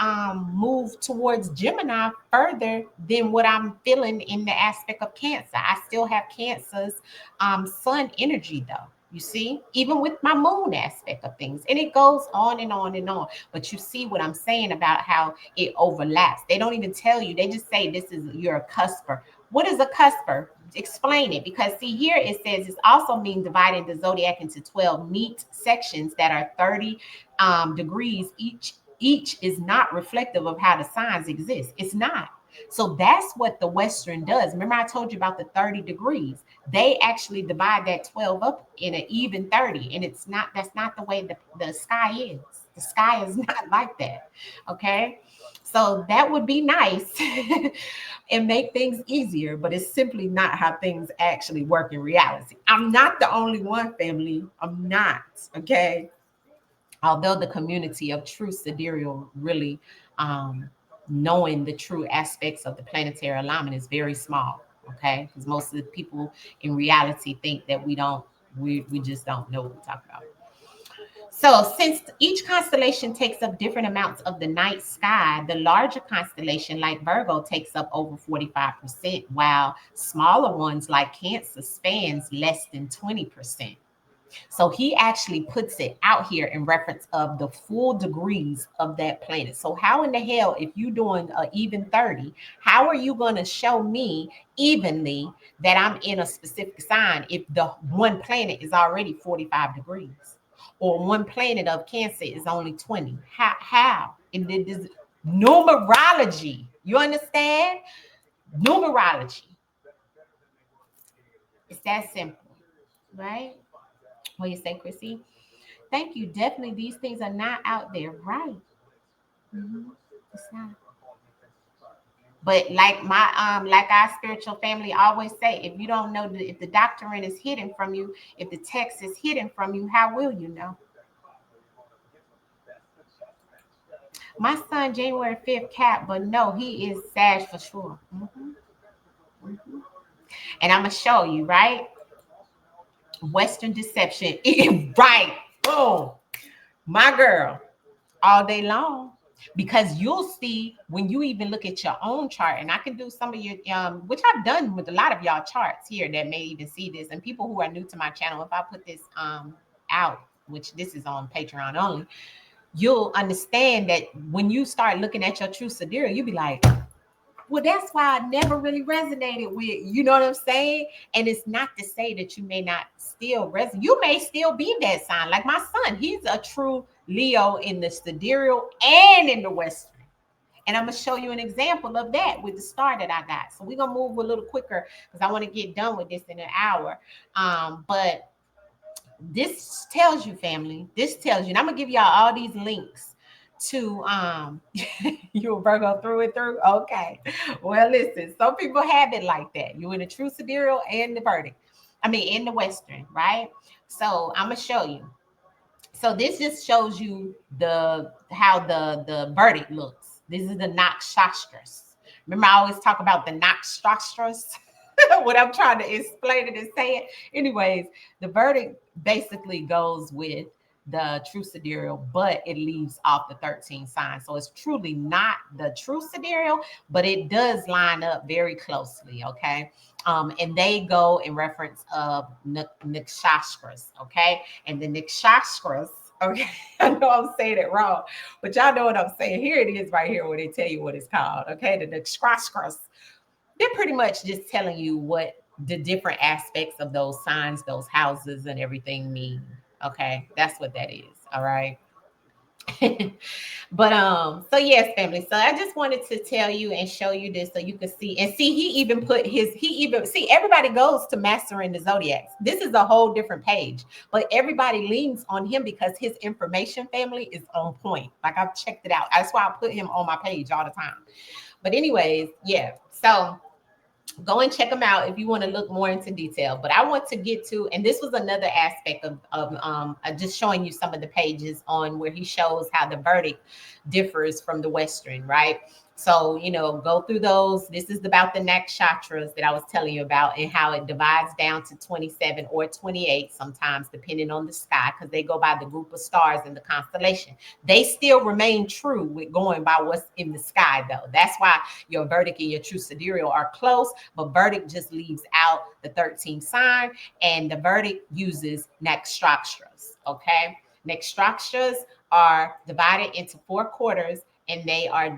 [SPEAKER 1] move towards Gemini further than what I'm feeling in the aspect of Cancer. I still have Cancer's sun energy though. You see, even with my moon aspect of things, and it goes on and on and on. But you see what I'm saying about how it overlaps. They don't even tell you; they just say this is you're a cusper What is a cusper? Explain it, because see here it says it's also mean dividing the zodiac into 12 neat sections that are 30 degrees each. Each is not reflective of how the signs exist. It's not. So that's what the Western does. Remember, I told you about the 30 degrees. They actually divide that 12 up in an even 30. And it's not, that's not the way the sky is. The sky is not like that. Okay. So that would be nice and make things easier, but it's simply not how things actually work in reality. I'm not the only one, family. I'm not. Okay. Although the community of true sidereal really knowing the true aspects of the planetary alignment is very small. Okay. Because most of the people in reality think that we just don't know what we talk about. So, since each constellation takes up different amounts of the night sky, the larger constellation, like Virgo, takes up over 45%, while smaller ones, like Cancer, spans less than 20%. So he actually puts it out here in reference of the full degrees of that planet. So how in the hell, if you're doing an even 30, how are you going to show me evenly that I'm in a specific sign if the one planet is already 45 degrees? Or one planet of Cancer is only 20? How? And it is numerology. You understand? Numerology. It's that simple, right? What do you say, Chrissy? Thank you. Definitely, these things are not out there, right? Mm-hmm. It's not. But like our spiritual family always say, if you don't know if the doctrine is hidden from you, if the text is hidden from you, how will you know? My son January 5th Cap, but no, he is Sag for sure. Mm-hmm. Mm-hmm. And I'm gonna show you, right? Western deception, right? Oh, my girl, all day long, because you'll see when you even look at your own chart, and I can do some of your which I've done with a lot of y'all charts here that may even see this, and people who are new to my channel, if I put this out, which this is on Patreon only, you'll understand that when you start looking at your true sidereal, you'll be like, well, that's why I never really resonated with, you know what I'm saying? And it's not to say that you may not still resonate. You may still be that sign. Like my son, he's a true Leo in the sidereal and in the Western. And I'm going to show you an example of that with the star that I got. So we're going to move a little quicker because I want to get done with this in an hour. But this tells you, family, this tells you, and I'm going to give y'all all these links to you a Virgo through and through. Okay. Well, listen, some people have it like that. You in the true sidereal and the verdict. I mean, in the Western, right? So I'm gonna show you. So this just shows you the how the verdict looks. This is the nakshatras. Remember, I always talk about the nakshatras. What I'm trying to explain it and say it. Anyways, the verdict basically goes with the true sidereal, but it leaves off the 13 signs. So it's truly not the true sidereal, but it does line up very closely. Okay. And they go in reference of nikshatras. Okay. And the nikshatras, okay, I know I'm saying it wrong, but y'all know what I'm saying. Here it is right here where they tell you what it's called. Okay. The nikshatras. They're pretty much just telling you what the different aspects of those signs, those houses, and everything mean. Okay, that's what that is. All right. But so yes, family. So I just wanted to tell you and show you this so you can see and see. He even put his. He even see. Everybody goes to mastering the zodiacs. This is a whole different page, but everybody leans on him because his information, family, is on point. Like I've checked it out. That's why I put him on my page all the time. But anyways, yeah. So go and check them out if you want to look more into detail. But I want to get to, and this was another aspect of just showing you some of the pages on where he shows how the verdict differs from the Western, right? So, go through those. This is about the nakshatras that I was telling you about and how it divides down to 27 or 28 sometimes, depending on the sky, because they go by the group of stars in the constellation. They still remain true with going by what's in the sky, though. That's why your verdict and your true sidereal are close, but verdict just leaves out the 13th sign, and the verdict uses nakshatras, okay? Nakshatras are divided into 4 quarters, and they are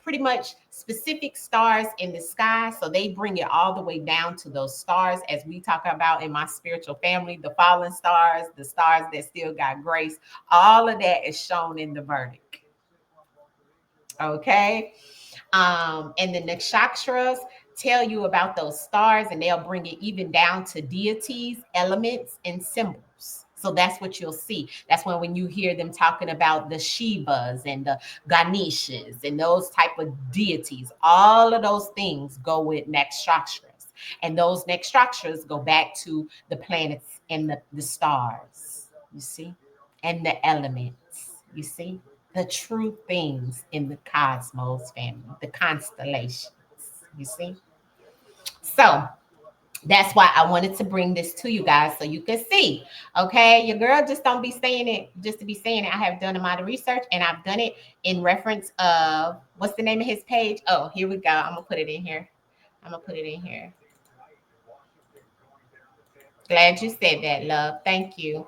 [SPEAKER 1] pretty much specific stars in the sky. So they bring it all the way down to those stars, as we talk about in my spiritual family, the fallen stars, the stars that still got grace. All of that is shown in the Vedic. Okay. And the nakshatras tell you about those stars, and they'll bring it even down to deities, elements, and symbols. So that's what you'll see. That's when you hear them talking about the Shivas and the Ganeshas and those type of deities, all of those things go with nakshatras. And those nakshatras go back to the planets and the stars, you see, and the elements, you see, the true things in the cosmos family, the constellations, you see. So that's why I wanted to bring this to you guys so you can see. Okay, your girl just don't be saying it just to be saying it. I have done a lot of research, and I've done it in reference of, what's the name of his page? Oh, here we go. I'm gonna put it in here. I'm gonna put it in here. Glad you said that, love. Thank you.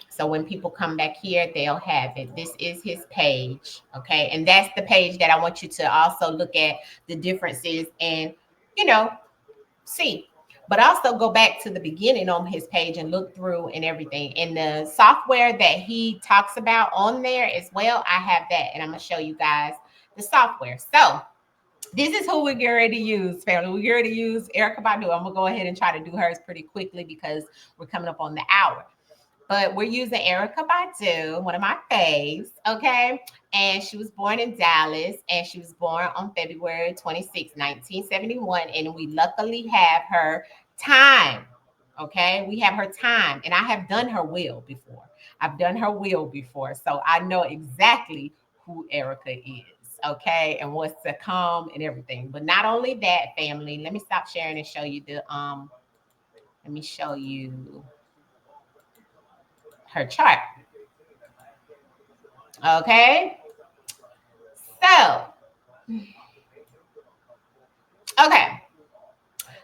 [SPEAKER 1] So when people come back here, they'll have it. This is his page, okay? And that's the page that I want you to also look at the differences and, you know, see. But also go back to the beginning on his page and look through and everything. And the software that he talks about on there as well, I have that. And I'm going to show you guys the software. So this is who we're getting ready to use, family. We're getting ready to use Erykah Badu. I'm going to go ahead and try to do hers pretty quickly because we're coming up on the hour. But we're using Erykah Badu, one of my faves, okay? And she was born in Dallas, and she was born on February 26, 1971. And we luckily have her time, okay? We have her time. And I have done her will before. I've done her will before. So I know exactly who Erykah is, okay? And what's to come and everything. But not only that, family, let me stop sharing and show you the, let me show you her chart. Okay. So, okay.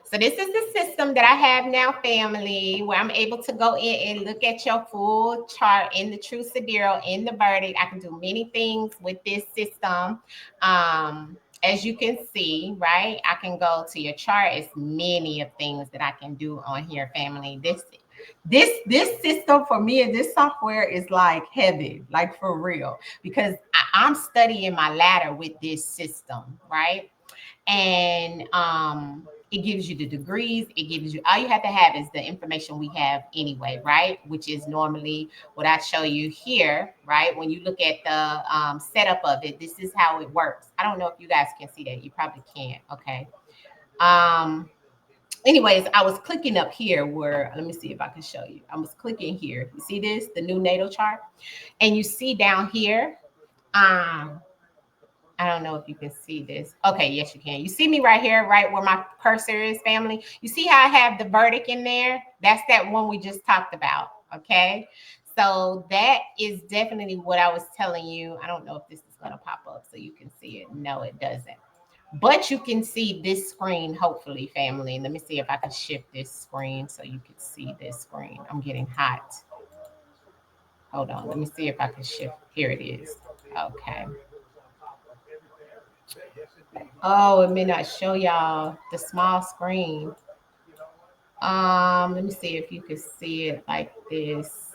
[SPEAKER 1] So this is the system that I have now, family, where I'm able to go in and look at your full chart in the true sidereal, in the Vedic. I can do many things with this system. As you can see, right? I can go to your chart. It's many of things that I can do on here, family. This system for me and this software is like heaven, like for real, because I'm studying my ladder with this system, right? And it gives you the degrees. It gives you, all you have to have is the information we have anyway, right? Which is normally what I show you here, right? When you look at the setup of it, this is how it works. I don't know if you guys can see that. You probably can't. Okay. Anyways, I was clicking up here where, let me see if I can show you. I was clicking here. You see this, the new natal chart? And you see down here, I don't know if you can see this. Okay, yes, you can. You see me right here, right where my cursor is, family? You see how I have the Vedic in there? That's that one we just talked about, okay? So that is definitely what I was telling you. I don't know if this is going to pop up so you can see it. No, it doesn't. But you can see this screen, hopefully, family. Let me see if I can shift this screen so you can see this screen. I'm getting hot. Hold on. Let me see if I can shift. Here it is. Okay. Oh, it may not show y'all the small screen. Let me see if you can see it like this.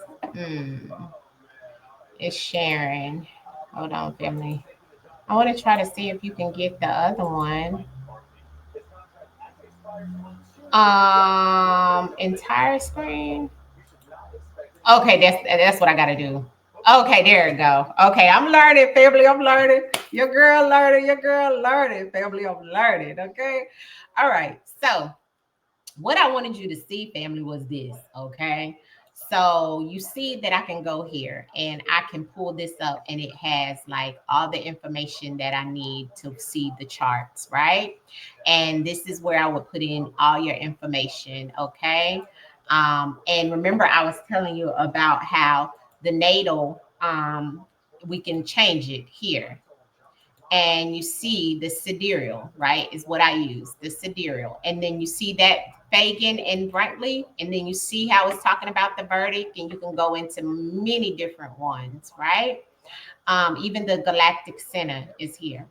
[SPEAKER 1] It's sharing. Hold on, family. I want to try to see if you can get the other one. Entire screen. Okay, that's what I gotta do. Okay, there you go. Okay, I'm learning, family. I'm learning. Your girl learning. Your girl learning, family. I'm learning. Okay. All right. So what I wanted you to see, family, was this. Okay. So you see that I can go here and I can pull this up, and it has like all the information that I need to see the charts, right? And this is where I would put in all your information. Okay. And remember, I was telling you about how the natal, we can change it here. And you see the sidereal, right? Is what I use, the sidereal. And then you see that Fagan and Brantley, and then you see how it's talking about the Vedic, and you can go into many different ones, right? Even the galactic center is here.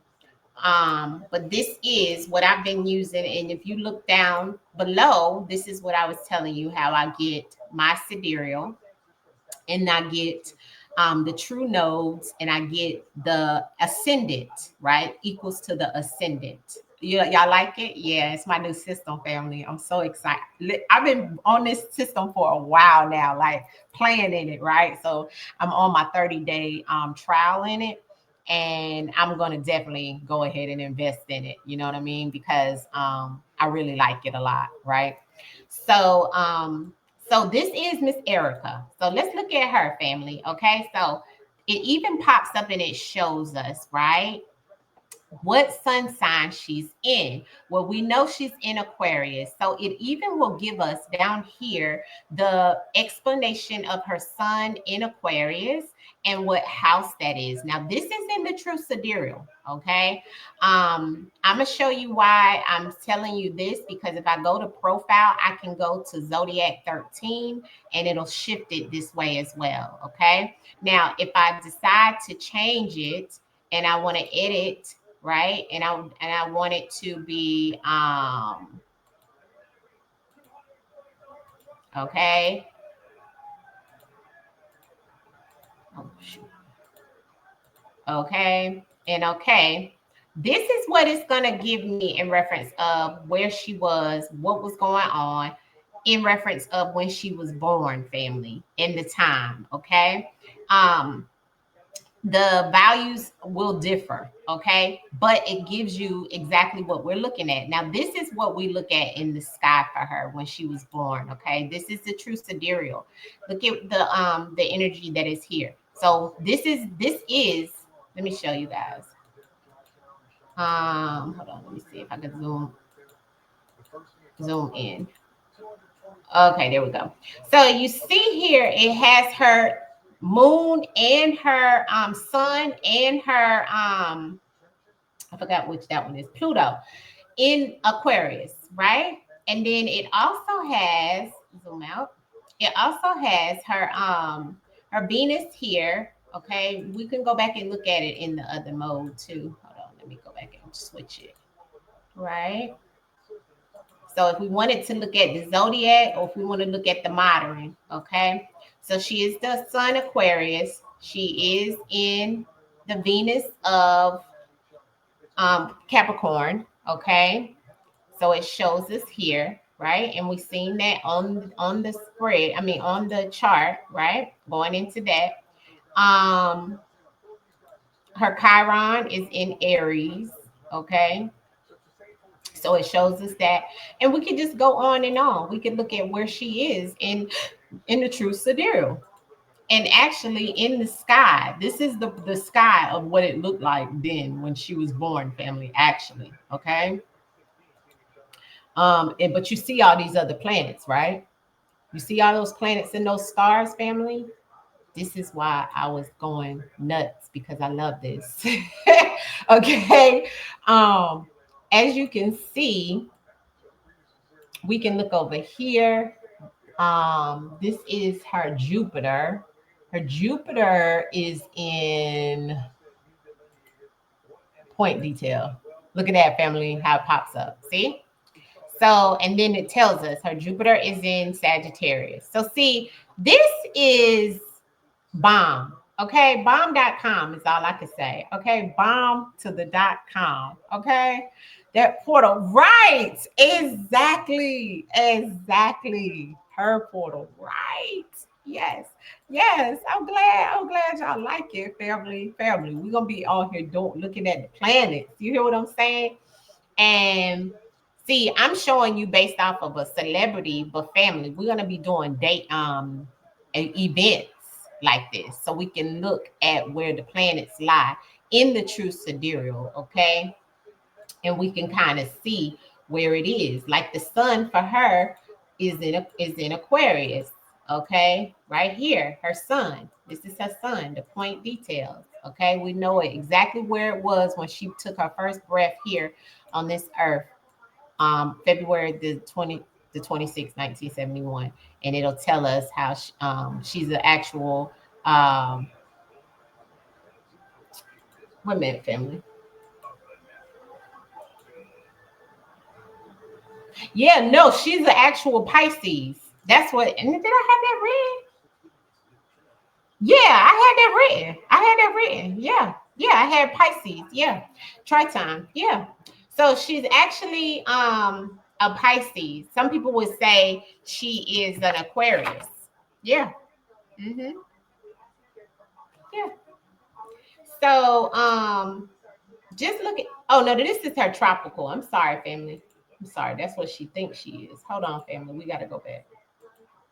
[SPEAKER 1] But this is what I've been using. And if you look down below, this is what I was telling you how I get my sidereal, and I get the true nodes, and I get the ascendant, right? Equals to the ascendant. Y'all like it? Yeah, it's my new system, family. I'm so excited. I've been on this system for a while now, like playing in it, right? So I'm on my 30-day trial in it. And I'm going to definitely go ahead and invest in it. You know what I mean? Because I really like it a lot, right? So so this is Miss Erica. So let's look at her, family. Okay. So it even pops up and it shows us, right, what sun sign she's in. Well, we know she's in Aquarius. So it even will give us down here the explanation of her sun in Aquarius and what house that is. Now, this is in the true sidereal. Okay. I'm gonna show you why I'm telling you this, because if I go to profile, I can go to Zodiac 13 and it'll shift it this way as well. Okay. Now, if I decide to change it and I want to edit, right, and I want it to be okay. Oh, shoot. Okay, and okay, this is what it's gonna give me in reference of where she was, what was going on, in reference of when she was born, family, in the time. Okay. um the values will differ, okay, but it gives you exactly what we're looking at. Now, this is what we look at in the sky for her when she was born. Okay, this is the true sidereal. Look at the energy that is here. So this is let me show you guys. Hold on, let me see if I can zoom in. Okay, there we go. So you see here, it has her moon and her sun and her I forgot which that one is, Pluto in Aquarius, right? And then it also has, zoom out, it also has her Venus here. Okay, we can go back and look at it in the other mode too. Hold on, let me go back and switch it. Right. So if we wanted to look at the zodiac, or if we want to look at the modern, okay. So she is the Sun Aquarius. She is in the Venus of Capricorn, okay. So it shows us here, right? And we've seen that on the spread, I mean on the chart, right? Going into that. Um, her Chiron is in Aries, okay. So it shows us that, and we could just go on and on. We could look at where she is in the true sidereal. And actually in the sky, this is the sky of what it looked like then when she was born, family, actually. Okay. But you see all these other planets, right? You see all those planets and those stars, family? This is why I was going nuts, because I love this. Okay. Um, as you can see, we can look over here. This is her Jupiter. Her Jupiter is in point detail. Look at that, family, how it pops up. See? So, and then it tells us her Jupiter is in Sagittarius. So, see, this is bomb. Okay, bomb.com is all I can say. Okay, bomb to the .com. Okay, that portal, right? Exactly. Her portal, right? Yes, yes. I'm glad y'all like it, family. We're gonna be on here looking at the planets. You hear what I'm saying? And see, I'm showing you based off of a celebrity, but family, we're gonna be doing events like this, so we can look at where the planets lie in the true sidereal, okay? And we can kind of see where it is. Like the sun for her is in Aquarius, okay? Right here, her sun. This is her sun, the point details. Okay, we know it exactly where it was when she took her first breath here on this earth, February the 26th, 1971. And it'll tell us how she's an actual wait a minute, family. Yeah, no, she's an actual Pisces. That's what. And did I have that written? Yeah, I had that written. I had that written. Yeah. Yeah, I had Pisces. Yeah. Triton. Yeah. So she's actually a Pisces. Some people would say she is an Aquarius. Yeah. Mm-hmm. Yeah. So just look at, oh no, this is her tropical. I'm sorry, family. I'm sorry. That's what she thinks she is. Hold on, family. We gotta go back.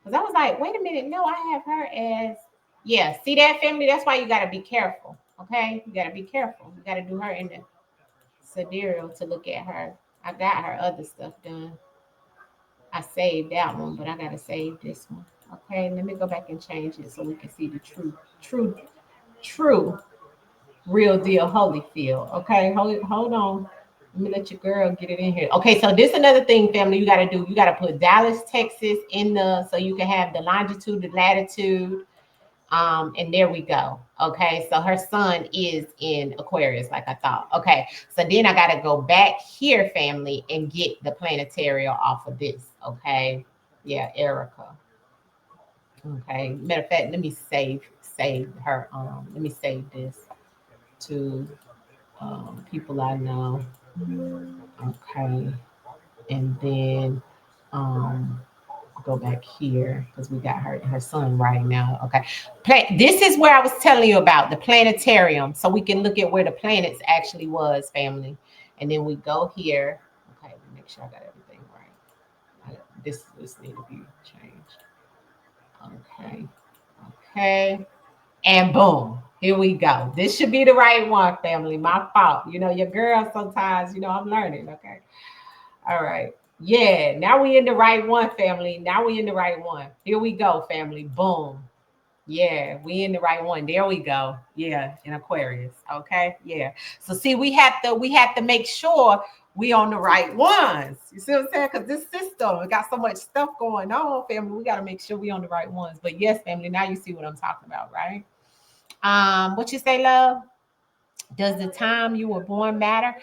[SPEAKER 1] Because I was like, wait a minute, no, I have her as, yeah, see that, family? That's why you got to be careful, okay? You got to be careful. You got to do her in the sidereal to look at her. I got her other stuff done. I saved that one, but I got to save this one. Okay, let me go back and change it so we can see the true, real deal Holyfield. Okay, hold on. Let me let your girl get it in here. Okay, so this another thing, family, you got to do. You got to put Dallas, Texas in the, so you can have the longitude, the latitude. And there we go. Okay, so her sun is in Aquarius, like I thought. Okay, so then I got to go back here, family, and get the planetarial off of this. Okay, yeah, Erica. Okay, matter of fact, let me save her. Let me save this to people I know. Okay, and then um go back here because we got her son right now. Okay. This is where I was telling you about the planetarium. So we can look at where the planets actually was, family. And then we go here. Okay, make sure I got everything right. This need to be changed. Okay. Okay. And boom. Here we go. This should be the right one, family. My fault. You know, your girl sometimes, I'm learning. Okay. All right. Yeah, now we in the right one, family. Now we in the right one. Here we go, family. Boom. Yeah, we in the right one. There we go. Yeah, in Aquarius. Okay. Yeah. So see, we have to make sure we on the right ones. You see what I'm saying? Because this system, we got so much stuff going on, family. We got to make sure we on the right ones. But yes, family, now you see what I'm talking about, right? What you say, love? Does the time you were born matter?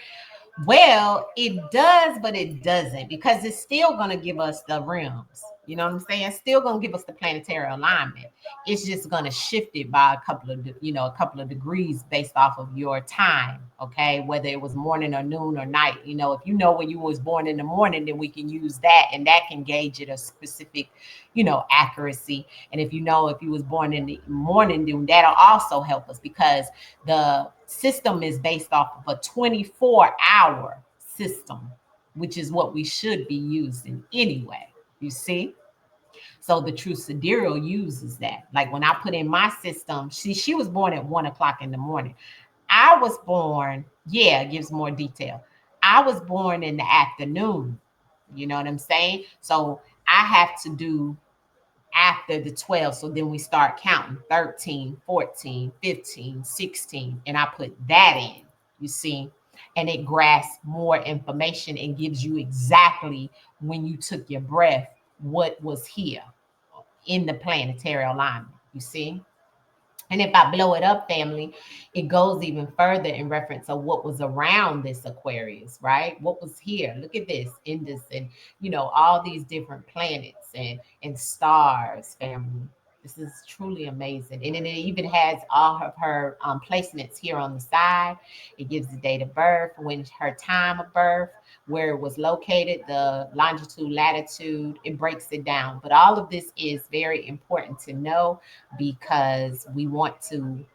[SPEAKER 1] Well, it does, but it doesn't because it's still going to give us the realms. You know what I'm saying? Still going to give us the planetary alignment. It's just going to shift it by a couple of degrees based off of your time. Okay, whether it was morning or noon or night. If you know when you was born in the morning, then we can use that, and that can gauge it a specific, accuracy. And if you was born in the morning, then that'll also help us because the system is based off of a 24-hour system, which is what we should be using anyway. You see? So the true sidereal uses that. Like when I put in my system, she was born at 1 o'clock in the morning. I was born, yeah, it gives more detail. I was born in the afternoon. You know what I'm saying? So I have to do after the 12. So then we start counting 13, 14, 15, 16. And I put that in, you see, and it grasps more information and gives you exactly when you took your breath, what was here in the planetary alignment, you see. And if I blow it up, family, it goes even further in reference of what was around this Aquarius, right? What was here? Look at this, in this, and all these different planets and stars, family. This is truly amazing. And then it even has all of her placements here on the side. It gives the date of birth, when her time of birth, where it was located, the longitude, latitude. It breaks it down. But all of this is very important to know because we want to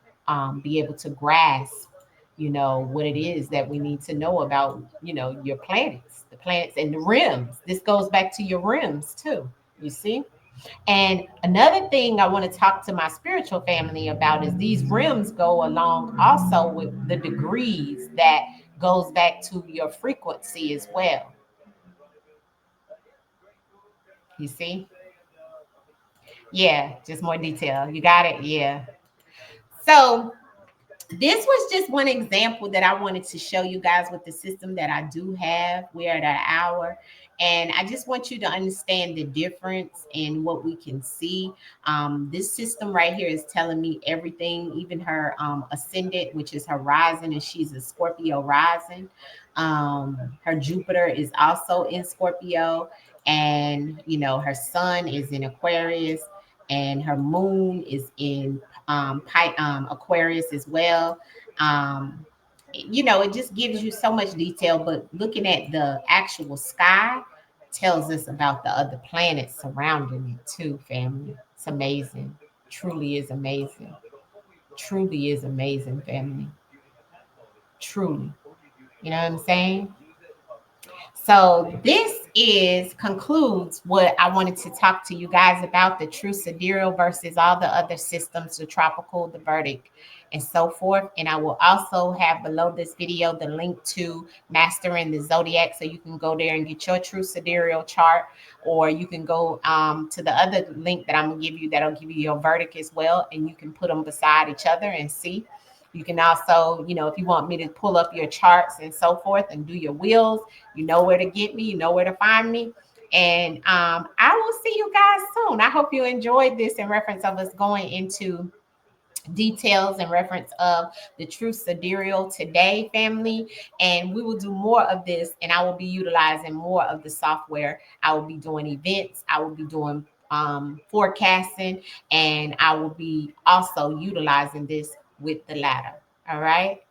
[SPEAKER 1] be able to grasp, what it is that we need to know about, your planets, the planets and the rims. This goes back to your rims too, you see? And another thing I want to talk to my spiritual family about is these rims go along also with the degrees that goes back to your frequency as well. You see? Yeah, just more detail. You got it? Yeah. So this was just one example that I wanted to show you guys with the system that I do have. We're at an hour. And I just want you to understand the difference in what we can see. This system right here is telling me everything, even her ascendant, which is her rising, and she's a Scorpio rising. Her Jupiter is also in Scorpio, and her sun is in Aquarius, and her moon is in Aquarius as well. Um, it just gives you so much detail, but looking at the actual sky tells us about the other planets surrounding it too, family. It's amazing. Truly is amazing. Truly is amazing, family. Truly. You know what I'm saying? So this is concludes what I wanted to talk to you guys about, the true sidereal versus all the other systems, the tropical, the Vedic, and so forth. And I will also have below this video the link to mastering the zodiac, so you can go there and get your true sidereal chart, or you can go to the other link that I'm gonna give you that'll give you your Vedic as well, and you can put them beside each other and see. You can also, if you want me to pull up your charts and so forth and do your wheels, you know where to get me, you know where to find me. And I will see you guys soon. I hope you enjoyed this in reference of us going into details and reference of the true sidereal today, family. And we will do more of this, and I will be utilizing more of the software. I will be doing events, I will be doing forecasting, and I will be also utilizing this with the ladder. All right.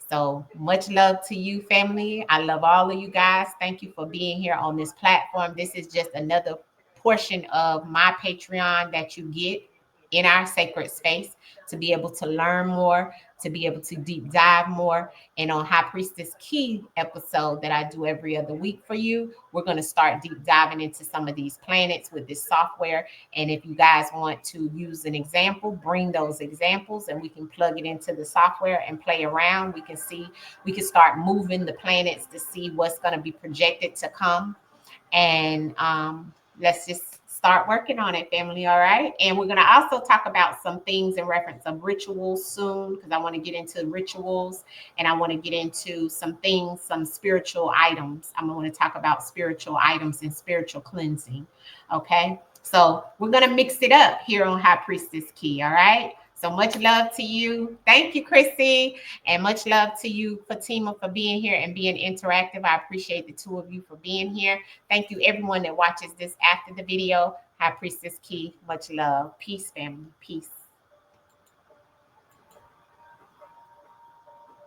[SPEAKER 1] So much love to you, family. I love all of you guys. Thank you for being here on this platform. This is just another portion of my Patreon that you get in our sacred space to be able to learn more, to be able to deep dive more. And on High Priestess Key episode that I do every other week for you, we're going to start deep diving into some of these planets with this software. And if you guys want to use an example, bring those examples and we can plug it into the software and play around. We can start moving the planets to see what's going to be projected to come. And let's just start working on it, family. All right. And we're going to also talk about some things in reference of rituals soon, because I want to get into rituals and I want to get into some things, some spiritual items. I'm going to talk about spiritual items and spiritual cleansing. Okay. So we're going to mix it up here on High Priestess Key. All right. So much love to you. Thank you, Chrissy. And much love to you, Fatima, for being here and being interactive. I appreciate the two of you for being here. Thank you, everyone that watches this after the video. High Priestess Key, much love. Peace, family. Peace.